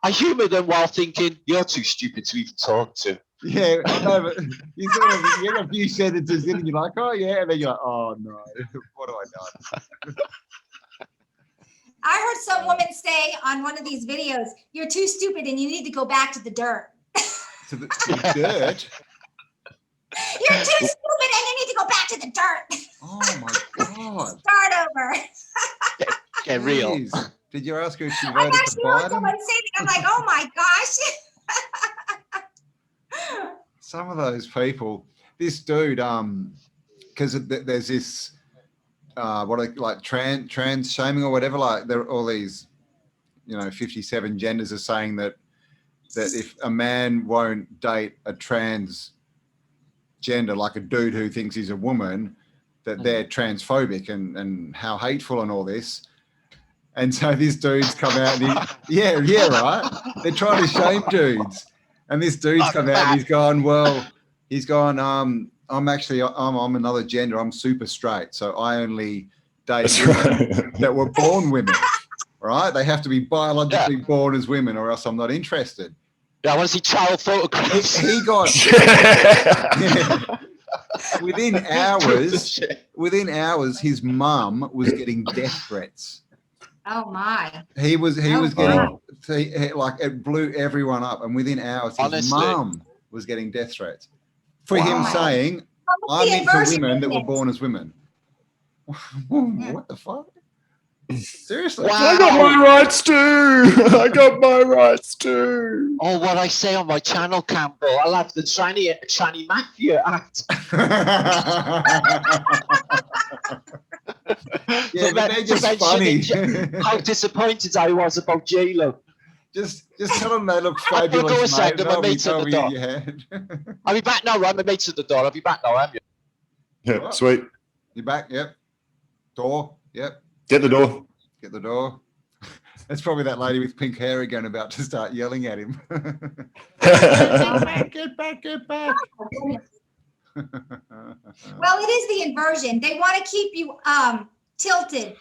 I humour them while thinking, you're too stupid to even talk to. Yeah, I know, but you get a few sentences in and you're like, oh yeah, and then you're like, oh no, what have I done? I heard some woman say on one of these videos, you're too stupid and you need to go back to the dirt. To the dirt? You're too stupid and you need to go back to the dirt. Oh my God. Start over. Get real. Jeez. Did you ask her if she I voted for actually heard someone Biden? say that. I'm like, oh my gosh. Some of those people, this dude, because there's this, what are they, like trans shaming or whatever, like there are all these, 57 genders are saying that if a man won't date a trans gender, like a dude who thinks he's a woman, that they're transphobic and how hateful and all this. And so this dude's come out and right. They're trying to shame dudes. And this dude's come out and he's gone, I'm another gender. I'm super straight. So I only date women that were born women, right? They have to be biologically born as women or else I'm not interested. Yeah, I want to see child photographs. He got within hours, his mum was getting death threats. Oh my! He was getting like, it blew everyone up, and within hours, his mum was getting death threats for him saying, "I'm into women that were born as women." What the fuck? Seriously. Wow. I got my rights too. I got my rights too. Oh, what I say on my channel, Campbell, I'll have the tranny mafia act. Yeah, but they're just funny. How disappointed I was about J-Lo. Just tell them they look I'll fabulous, go a mate. second, my They'll be- mate's at they'll the be- door. yeah. I'll be back now, right? My mate's at the door. I'll be back now, am you? Yeah, What? sweet. You back? Yep. Door. Yep. Get the door. Get the door. That's probably that lady with pink hair again about to start yelling at him. Get back, get back. Well, it is the inversion. They want to keep you tilted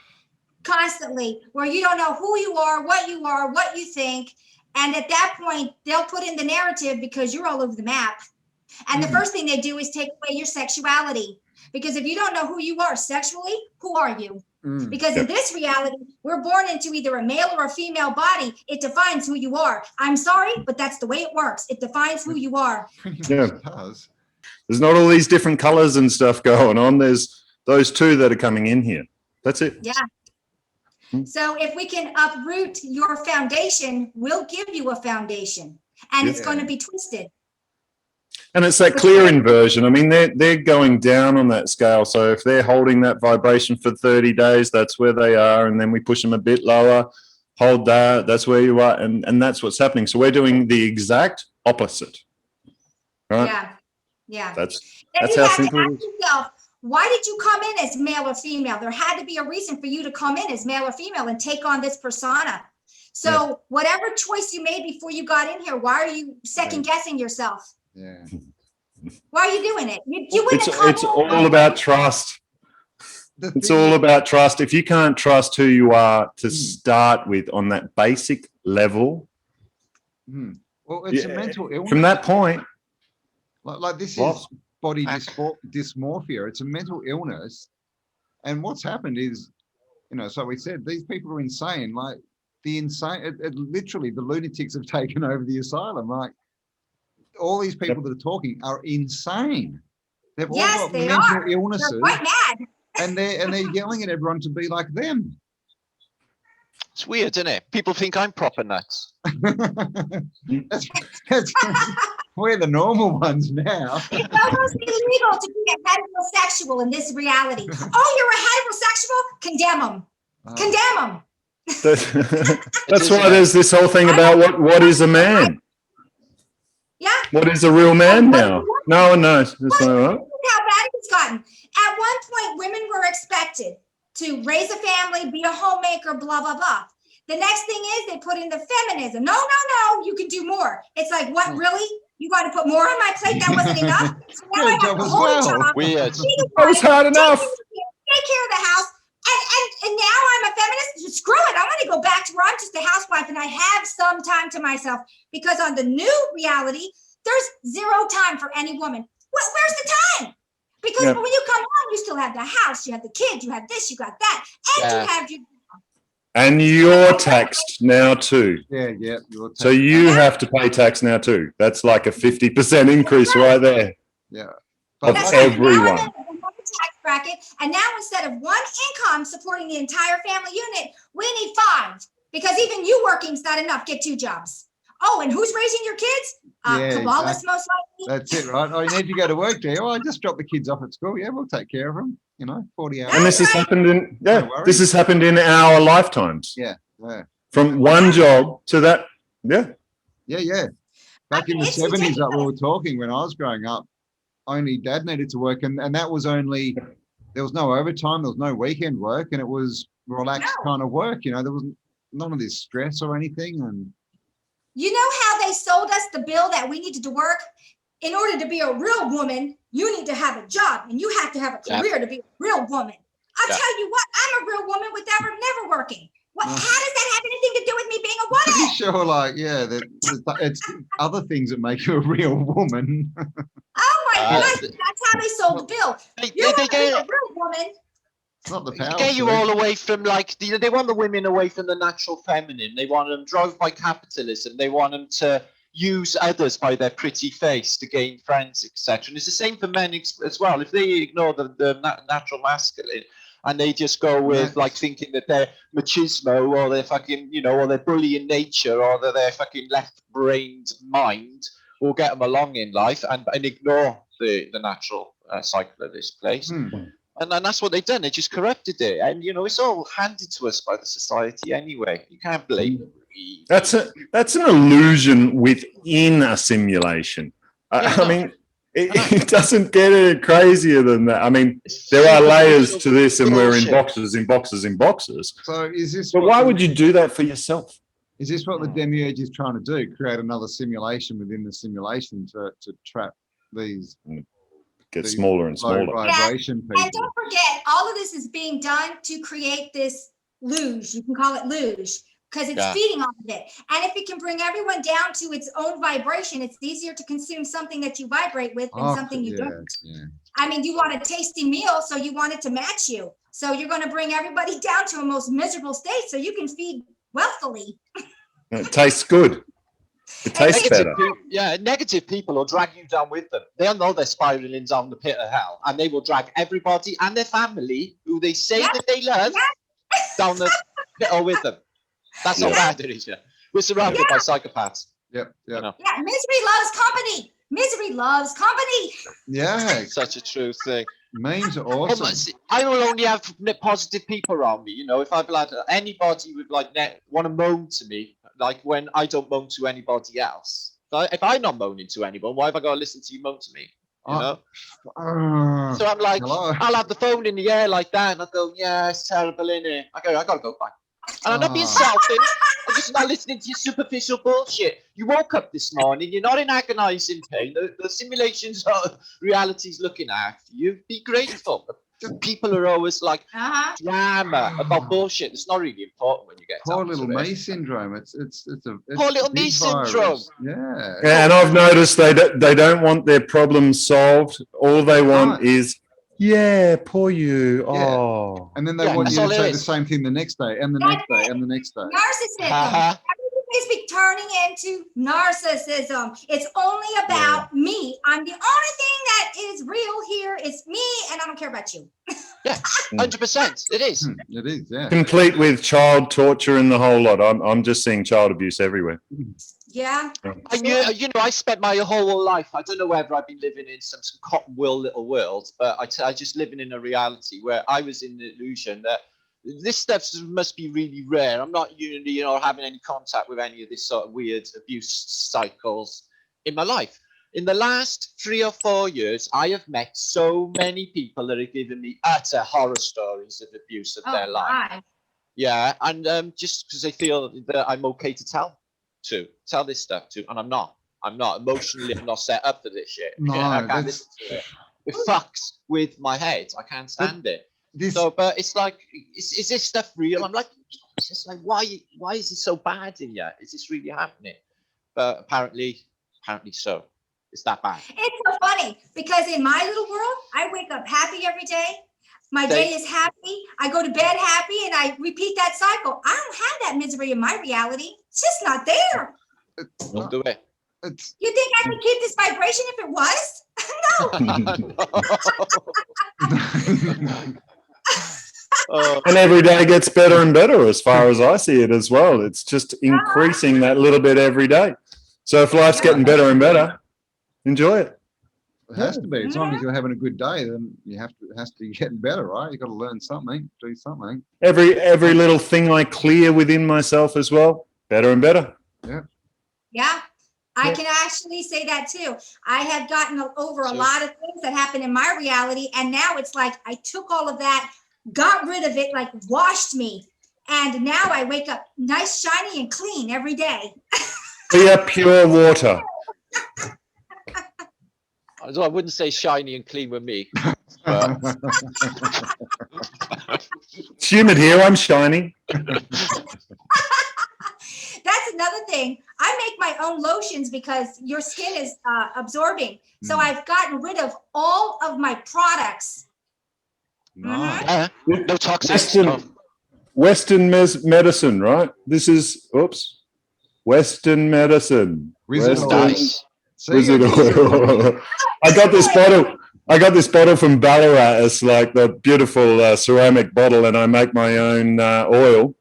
constantly, where you don't know who you are, what you think. And at that point, they'll put in the narrative because you're all over the map. And the first thing they do is take away your sexuality. Because if you don't know who you are sexually, who are you? Because in this reality, we're born into either a male or a female body. It defines who you are. I'm sorry, but that's the way it works. It defines who you are. Yeah. It does. There's not all these different colors and stuff going on. There's those two that are coming in here. That's it. Yeah. So if we can uproot your foundation, we'll give you a foundation, and it's going to be twisted. And it's that clear inversion. I mean, they're going down on that scale. So if they're holding that vibration for 30 days, that's where they are. And then we push them a bit lower, hold that, that's where you are. And that's what's happening. So we're doing the exact opposite. Right? Yeah. Yeah. That's And how you have simple to it ask is. yourself, why did you come in as male or female? There had to be a reason for you to come in as male or female and take on this persona. So whatever choice you made before you got in here, why are you second guessing yourself? Yeah. Why are you doing it? You wouldn't have come It's all about trust. The It's thing all is- about trust. If you can't trust who you are to start with on that basic level, Well, it's a mental illness. from that point, Like this What? is body dysmorphia. It's a mental illness. And what's happened is, so we said these people are insane. Like literally the lunatics have taken over the asylum. Like all these people that are talking are insane. They've all Yes, got they mental are. illnesses, They're quite mad. and they're yelling at everyone to be like them. It's weird, isn't it? People think I'm proper nuts. that's, we're the normal ones now. It's almost illegal to be a heterosexual in this reality. Oh, you're a heterosexual? Condemn them. Condemn them. that's why there's this whole thing about what is a man? Yeah. What is a real man now? No one knows. It's like, Look how bad it's gotten. At one point, women were expected to raise a family, be a homemaker, blah, blah, blah. The next thing is they put in the feminism. No, you can do more. It's like, what, really? You got to put more on my plate? That wasn't enough? So now I have job to as hold a well. job. Weird. that was hard enough. Take care of the house. And now I'm a feminist. Screw it. I'm going to go back to where I'm just a housewife and I have some time to myself, because on the new reality, there's zero time for any woman. Where's the time? Because when you come home, you still have the house, you have the kids, you have this, you got that, and you have your. And you're taxed now too. Yeah. So you have to pay tax now too. That's like a 50% increase right there. Yeah. Of That's everyone. Now I'm in one tax bracket, and now instead of one income supporting the entire family unit, we need 5, because even you working's not enough. Get 2 jobs. Oh, and who's raising your kids? Kabbalists, most likely. That's it, right? Oh, you need to go to work, do you? Oh, I just dropped the kids off at school. Yeah, we'll take care of them. 40 hours. And this has happened in No worries. this has happened in our lifetimes. Yeah. From one job to that. Yeah. Yeah. Back in the 70s, like we were talking, when I was growing up, only dad needed to work, and that was only, there was no overtime, there was no weekend work, and it was relaxed kind of work. There wasn't none of this stress or anything. And You know how they sold us the bill that we needed to work? In order to be a real woman, you need to have a job, and you have to have a career to be a real woman. I'll tell you what, I'm a real woman without never working. How does that have anything to do with me being a woman? pretty sure, it's other things that make you a real woman. Oh my gosh, that's how they sold the bill. You want to be a real woman? It's not the power. Get you all away from, like, they want the women away from the natural feminine. They want them drove by capitalism. They want them to use others by their pretty face to gain friends, etc. And it's the same for men as well. If they ignore the natural masculine, and they just go with like thinking that they're machismo or they're fucking, you know, or they're bullying nature or that their fucking left-brained mind will get them along in life and ignore the natural cycle of this place. And that's what they've done. They just corrupted it. And, you know, it's all handed to us by the society anyway. You can't blame them. That's an illusion within a simulation. I mean, it doesn't get any crazier than that. I mean, there are layers to this, and we're in boxes, in boxes, in boxes. So is this? But why would you do that for yourself? Is this what the demiurge is trying to do? Create another simulation within the simulation to trap these. Get smaller and smaller. Vibration people. And don't forget, all of this is being done to create this luge. You can call it luge because it's feeding off of it. And if it can bring everyone down to its own vibration, it's easier to consume something that you vibrate with than something you don't. Yeah. I mean, you want a tasty meal, so you want it to match you. So you're going to bring everybody down to a most miserable state so you can feed wealthily. It tastes good. It tastes better. Negative people will drag you down with them. They'll know they're spiraling down the pit of hell, and they will drag everybody and their family, who they say that they love, down the pit or with them. That's how bad it is. Yeah, we're surrounded by psychopaths. Yep. Yeah, misery loves company. Misery loves company. Yeah, such a true thing. Memes are awesome. I will only have positive people around me. You know, if I've had anybody would like want to moan to me, like when I don't moan to anybody else. If I'm not moaning to anyone, why have I got to listen to you moan to me? You know? So I'm like, I'll have the phone in the air like that, and I'll go, yeah, it's terrible, innit? I gotta go back. And I'm not being selfish. I'm just not listening to your superficial bullshit. You woke up this morning. You're not in agonizing pain. The simulations of reality's looking after you. Be grateful. People are always like drama about bullshit. It's not really important when you get poor little me syndrome. It's poor little me syndrome. Yeah. And I've noticed they don't want their problems solved. All they want is poor you. Oh, and then they want you to say the same thing the next day and the next day and the next day. Narcissism. Everything is turning into narcissism. It's only about me. I'm the only thing that is real here. It's me, and I don't care about you. Yeah, 100%. It is. It is. Yeah. Complete with child torture and the whole lot. I'm just seeing child abuse everywhere. Yeah. And you know, I spent my whole life, I don't know whether I've been living in some cotton wool little world, but I just living in a reality where I was in the illusion that this stuff must be really rare. I'm not having any contact with any of this sort of weird abuse cycles in my life. In the last 3 or 4 years, I have met so many people that have given me utter horror stories of abuse of their life. Yeah, and just because they feel that I'm okay to tell this stuff to, and I'm not emotionally, I'm not set up for this shit. No, I can't listen to it. It fucks with my head. I can't stand it. But it's like, is this stuff real? I'm like, it's just like, why is it so bad in you? Is this really happening? But apparently so. It's that bad. It's so funny because in my little world, I wake up happy every day. My day is happy. I go to bed happy, and I repeat that cycle. I don't have that misery in my reality. It's just not there. Don't do it. You think I could keep this vibration if it was? No. And every day gets better and better as far as I see it as well. It's just increasing that little bit every day. So if life's getting better and better, enjoy it. It has to be. As long as you're having a good day, then it has to be getting better, right? You've got to learn something, do something. Every little thing I clear within myself as well, better and better. Yeah. I can actually say that too. I have gotten over a lot of things that happened in my reality, and now it's like I took all of that, got rid of it, like washed me, and now I wake up nice, shiny, and clean every day. Clear, pure water. I wouldn't say shiny and clean with me. But... It's humid here. I'm shiny. That's another thing. I make my own lotions because your skin is absorbing. So I've gotten rid of all of my products. Nice. No toxic stuff. Western medicine, right? This is, Western medicine. Wizard oil. I got this bottle. I got this bottle from Ballarat. It's like the beautiful ceramic bottle, and I make my own oil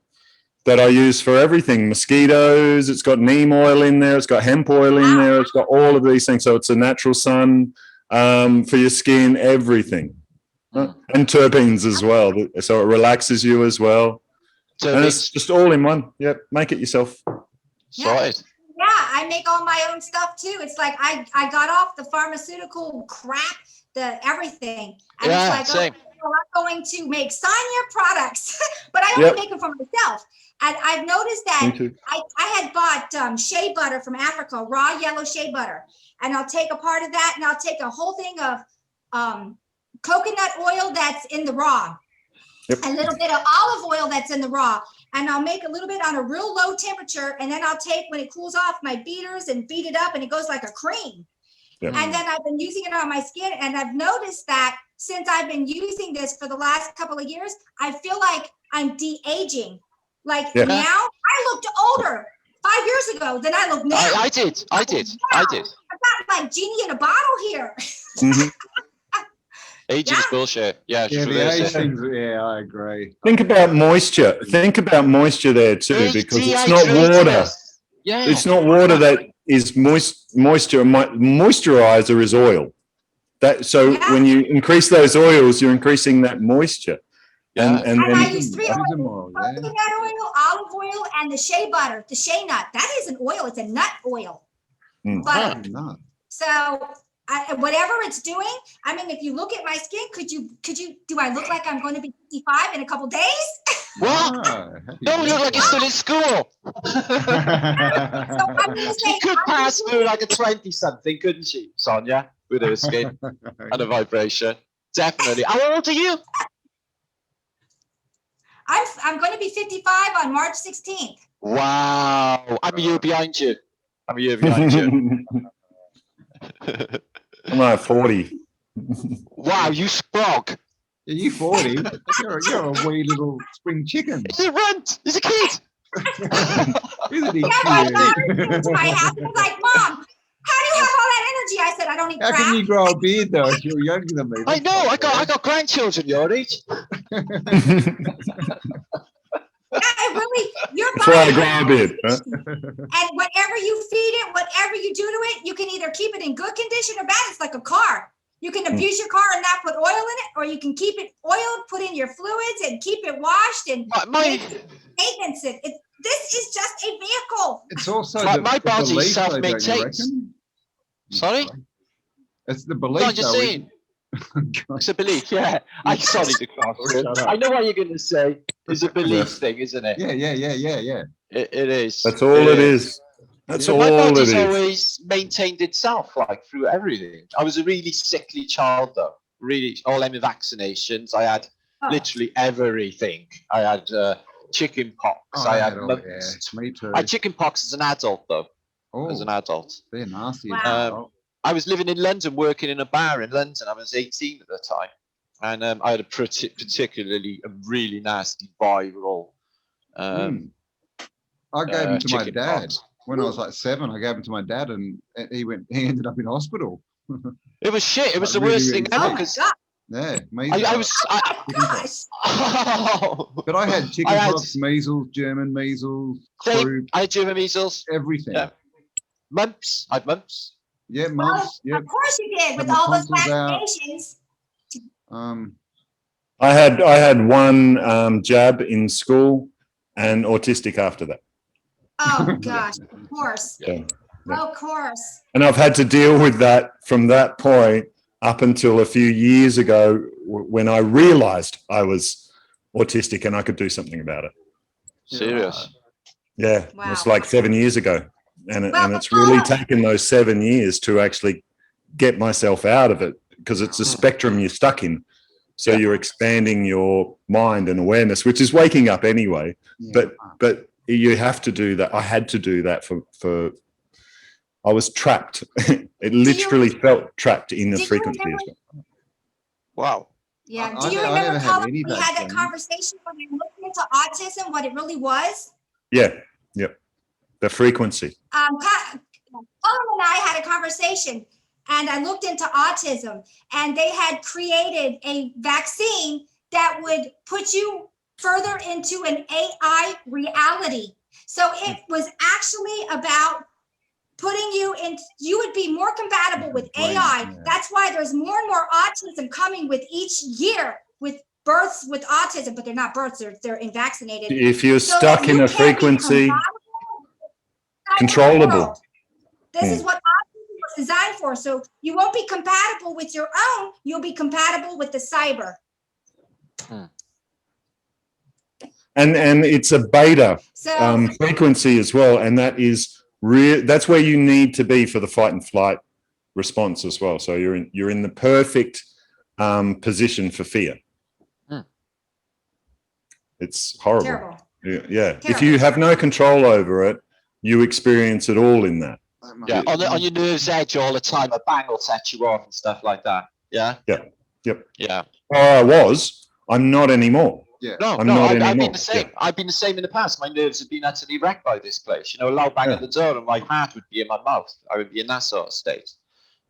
that I use for everything. Mosquitoes, it's got neem oil in there, it's got hemp oil in there, it's got all of these things. So it's a natural sun for your skin, everything. And terpenes as well. So it relaxes you as well. And it's just all in one. Yep, make it yourself. Sorted. Yeah, I make all my own stuff too. It's like I got off the pharmaceutical crap, the everything. And Yeah, it's like, same. I'm going to make Sonia products, but I only make them for myself. And I've noticed that I had bought shea butter from Africa, raw yellow shea butter. And I'll take a part of that and I'll take a whole thing of coconut oil that's in the raw. A little bit of olive oil that's in the raw, and I'll make a little bit on a real low temperature, and then I'll take, when it cools off, my beaters and beat it up, and it goes like a cream. And then I've been using it on my skin, and I've noticed that since I've been using this for the last couple of years, I feel like I'm de-aging. Like now, I looked older 5 years ago than I look now. I did. I've got like genie in a bottle here. Aging is bullshit. Yeah, I agree. Think about moisture. Think about moisture there too, because it's not water. Yeah. It's not water that is moisture. Moisturizer is oil. When you increase those oils, you're increasing that moisture. Yeah. And I use 3 oils: coconut oil, olive oil, and the shea butter, the shea nut. That is an oil. It's a nut oil. Butter. So whatever it's doing, I mean, if you look at my skin, could you, do I look like I'm going to be 55 in a couple days? What? No, you look like you're still in school. She could pass through like a 20-something, couldn't she, Sonia, with her skin and a vibration? Definitely. How old are you? I'm going to be 55 on March 16th. Wow. I'm a year behind you. I'm like 40. Wow, you sprog. Are you 40? You're a wee little spring chicken. He's a runt. He's a kid. Isn't he my daughter came to my house and was like, Mom, how do you have all that energy? I said, I don't eat crap. How can you grow a beard though if you're younger than me? I know. I got grandchildren your age. Really, your That's why I grow a beard. And whatever you feed it, whatever you do to it, you can either keep it in good condition or bad. It's like a car. You can abuse your car and not put oil in it, or you can keep it oiled, put in your fluids, and keep it washed and maintenance it. This is just a vehicle. It's also my body self-maintains. Sorry? It's the belief. No, I'm just saying. It's a belief, yeah. I sorry to cross it. I know what you're going to say. It's a belief thing, isn't it? Yeah. It is. That's all it is. That's all my body's it is. always maintained itself, like through everything. I was a really sickly child, though. Really, all my vaccinations. I had literally everything. I had chicken pox. I had mumps. Me too. I had chicken pox as an adult, though. As an adult. They're nasty. Wow. I was living in London, working in a bar in London. I was 18 at the time. And I had a really nasty viral. I gave him to my dad pox. when I was like 7. I gave him to my dad, and he ended up in hospital. It was shit. It was the worst thing ever because I was. But I had chickenpox, measles, German measles, croup, I had German measles, everything. Yeah. Mumps. I had mumps. Yeah, mumps. Well, of course you did with all those vaccinations. I had one jab in school and autistic after that. Oh gosh, of course. Yeah. Of course. And I've had to deal with that from that point up until a few years ago when I realized I was autistic and I could do something about it. Serious? Yeah, Wow. it's like 7 years ago. And it's really taken those 7 years to actually get myself out of it, because it's a spectrum you're stuck in. So you're expanding your mind and awareness, which is waking up anyway. Yeah. But you have to do that. I had to do that for I was trapped. It literally felt trapped in the frequency as well. Wow. Yeah. Do you remember, Kallum, we had that conversation when we looked into autism, what it really was? Yeah. Yep. The frequency. Kallum and I had a conversation, and I looked into autism, and they had created a vaccine that would put you further into an AI reality. So it was actually about putting you in, you would be more compatible with AI. Yeah. That's why there's more and more autism coming with each year with births with autism, but they're not births, they're vaccinated. If you're So stuck that in you a can be frequency, compatible with the controllable. world. This is what autism was designed for. So you won't be compatible with your own, you'll be compatible with the cyber. And it's a beta So frequency as well, and that is that's where you need to be for the fight and flight response as well. So you're in the perfect position for fear. It's horrible. terrible. Yeah. If you have no control over it, you experience it all in that. Yeah, on your nerves edge all the time, a bang will set you off and stuff like that. Yeah. Yep. Yeah. Oh, I was. I'm not anymore. Yeah. No, I'm no, not I've anymore. been the same. Yeah. I've been the same in the past. My nerves have been utterly wrecked by this place. You know, a loud bang at the door and my heart would be in my mouth. I would be in that sort of state.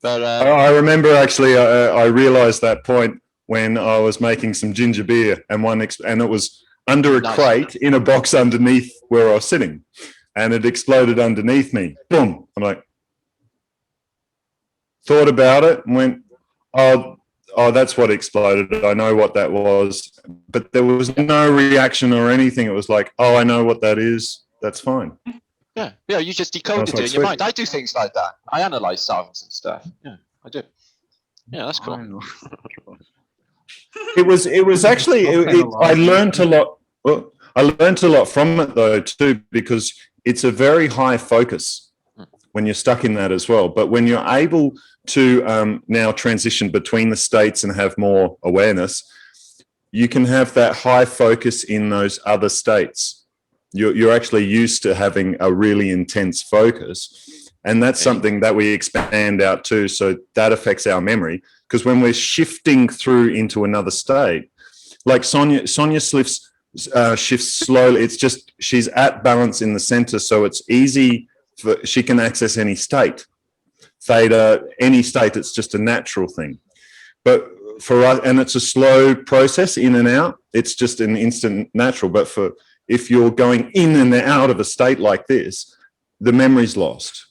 But I remember actually, I realized that point when I was making some ginger beer, and it was under a Nice. crate in a box underneath where I was sitting, and it exploded underneath me. Boom! I'm like, thought about it and went, oh, that's what exploded. I know what that was, but there was no reaction or anything. It was like, oh, I know what that is. That's fine. yeah, you just decoded like it in your sweet. mind. I do things like that. I analyze sounds and stuff. Yeah, I do. Yeah, that's cool. It was actually I learned a lot. Well, I learned a lot from it though too, because it's a very high focus when you're stuck in that as well. But when you're able to now transition between the states and have more awareness, you can have that high focus in those other states. You're actually used to having a really intense focus, and that's something that we expand out to. So that affects our memory, because when we're shifting through into another state, like Sonia shifts slowly. It's just she's at balance in the center, so it's easy for she can access any state. Theta, any state, it's just a natural thing. But for us, and it's a slow process in and out, it's just an instant natural. But if you're going in and out of a state like this, the memory's lost.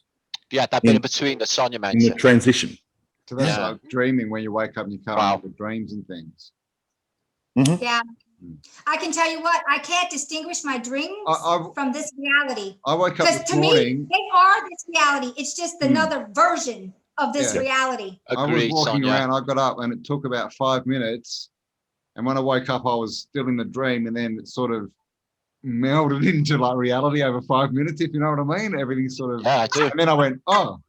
Yeah, that bit in between that Sonia In the mentioned. transition. So that's Yeah. like dreaming when you wake up and you can't Wow. remember dreams and things. Yeah. I can tell you what, I can't distinguish my dreams from this reality. I woke up Because this to me, morning. they are this reality. It's just another version of this Yeah. reality. I was Agreed, walking Sonia. around. I got up and it took about 5 minutes. And when I woke up, I was still in the dream, and then it sort of melded into like reality over 5 minutes, if you know what I mean. Everything sort of. Yeah, I do. And then I went, oh,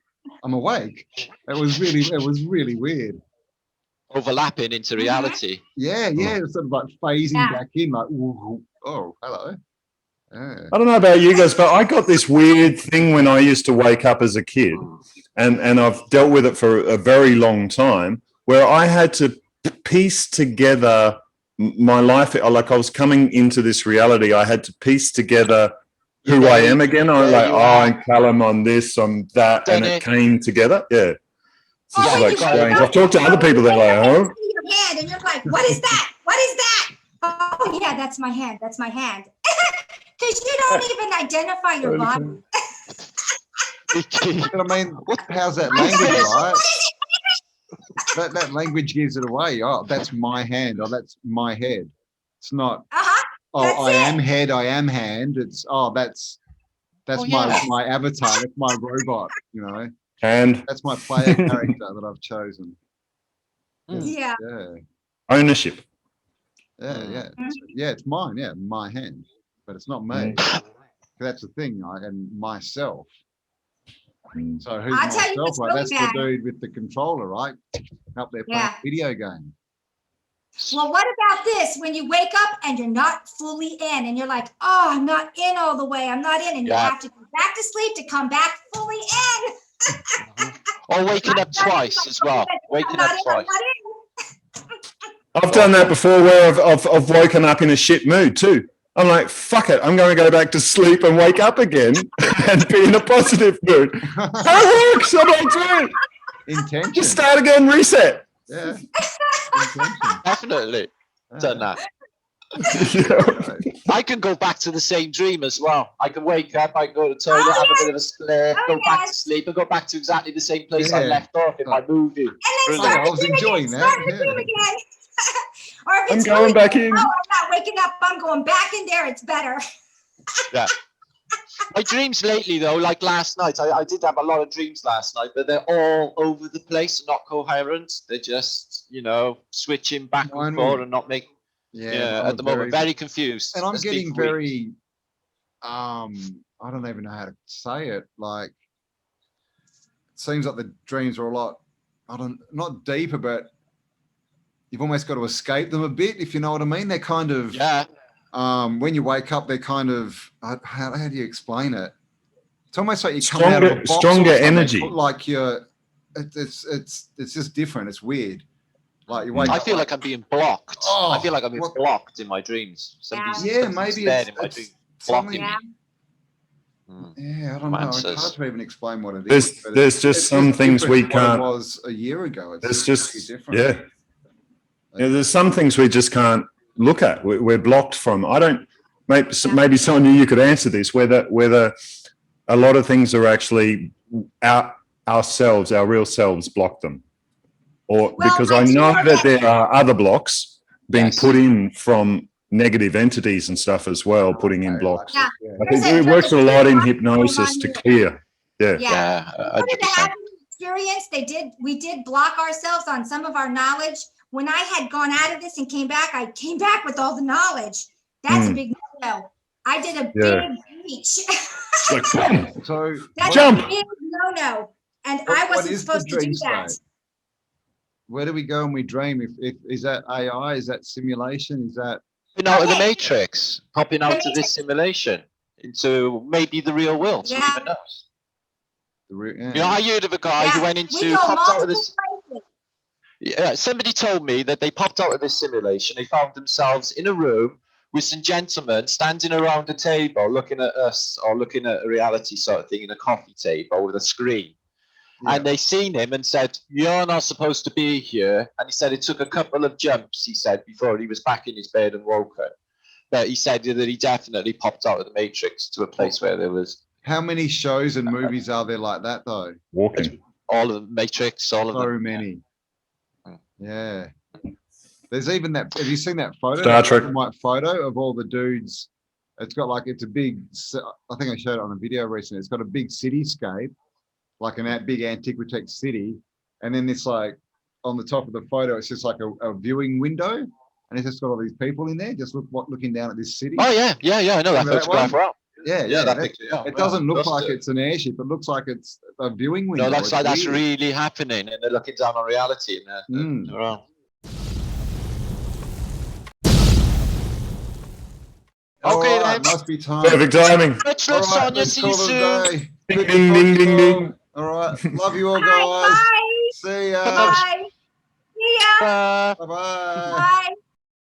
I'm awake. It was really weird. Overlapping into reality. Yeah, it was sort of like phasing Yeah. back in, like, ooh, oh, hello. Yeah. I don't know about you guys, but I got this weird thing when I used to wake up as a kid, and I've dealt with it for a very long time, where I had to piece together my life. Like I was coming into this reality, I had to piece together who I am again. I was like, I'm Kallum, I'm this, I'm that, and it came together. Yeah. It's just like strange. I've talked to other people, they're like, oh. Your hand, and you're like, what is that? What is that? Oh, yeah, that's my hand. That's my hand. Because you don't even identify your body. I mean, how's that language, right? That language gives it away. Oh, that's my hand. Oh, that's my head. It's not. Oh, That's I it. am head. I am hand. It's that's my avatar. That's my robot. You know, And that's my player character that I've chosen. Yeah. Yeah, ownership. yeah. It's mine. Yeah, my hand, but it's not me. That's the thing. And myself. So who's I'll tell you myself? what's Right, really that's bad. the dude with the controller, right? Up there playing Yeah. a video game. Well, what about this? When you wake up and you're not fully in, and you're like, oh, I'm not in all the way. I'm not in. And you have to go back to sleep to come back fully in. Or waking up twice as well. Waking up twice. I've done that before, where I've woken up in a shit mood too. I'm like, fuck it, I'm going to go back to sleep and wake up again and be in a positive mood. That works. I'm like, Intention. Just start again, reset. Yeah. Intention. Definitely done that. Yeah. I can go back to the same dream as well. I can wake up, I can go to the toilet, have a bit of a spliff, go back to sleep, and go back to exactly the same place I left off in my movie. And then Brilliant. I was enjoying that. start the dream again. Or if I'm it's going really back good, in. "Oh, I'm not waking up. I'm going back in there. It's better." Yeah. My dreams lately, though, like last night, I did have a lot of dreams last night, but they're all over the place, not coherent. They're just, switching back Mine and will- forth and not making. Yeah, at the moment, very confused. And I'm It's been getting weeks. very, I don't even know how to say it. Like, it seems like the dreams are a lot, not deeper, but you've almost got to escape them a bit, if you know what I mean. They're kind of, when you wake up, they're kind of, how do you explain it? It's almost like you come out of a box or stronger something, energy. like it's just different. It's weird. Like you wake I up feel like I'm being blocked. Oh, I feel like I'm being what- blocked in my dreams. Somebody's maybe dead in my it's dreams, something. blocking Yeah, me. I don't know. It's Answers. hard to even explain what it is. but There's just it's some things different we to what can't. It was a year ago. It's There's really just different. yeah. There's some things we just can't look at. We're blocked from. I don't. Maybe Sonia, you could answer this. Whether a lot of things are actually ourselves, our real selves, block them, or Well, because I'm I know sure that that- there are other blocks being Yes. put in from negative entities and stuff as well, putting in blocks. Yeah. I think it works a lot in hypnosis to clear. Yeah. Yeah, What did 100%. the happen experience? We did block ourselves on some of our knowledge. When I had gone out of this and came back, I came back with all the knowledge. That's a big no-no. I did a big breach. Like, boom. So That's Jump. a big no-no. And What- I what wasn't is the supposed to do dream that. state? Where do we go when we dream? If is that AI? Is that simulation? Is that Popping out of the Okay. matrix, popping out of this simulation into maybe the real world. Who Yeah. even knows? the real? You know, I heard of a guy Yeah, who went we into, go popped out of multiple this. places. Yeah, somebody told me that they popped out of this simulation. They found themselves in a room with some gentlemen standing around a table looking at us or looking at a reality sort of thing in a coffee table with a screen. Yeah. And they seen him and said, "You're not supposed to be here." And he said it took a couple of jumps, he said, before he was back in his bed and woke up. But he said that he definitely popped out of the matrix to a place where there was How many shows and movies are there like that though? Walking. all of the matrix, all of So them. many. Mm. Yeah. There's even that. Have you seen that photo? Star that Trek. black and white photo of all the dudes. It's got like it's a big. I think I showed it on a video recently. It's got a big cityscape, like an big antiquitech city, and then it's like on the top of the photo, it's just like a viewing window, and it's just got all these people in there, just looking down at this city. Oh yeah, I know that Remember that photograph one? well. Yeah. that that- picture. Yeah, It well, doesn't look that's like it. it's an airship. It looks like it's a viewing window. No, looks It's like that's weird. really happening, and they're looking down on reality. And they're around. All Okay, right, then. must be time. Perfect timing. Much All love, right, Sonia. let's See call you it a soon. day. Ding, Good ding, to ding, talk ding, to you ding. all. All right, love you all, Bye, guys. bye. See ya. Bye. See ya. Bye. Bye bye. Bye.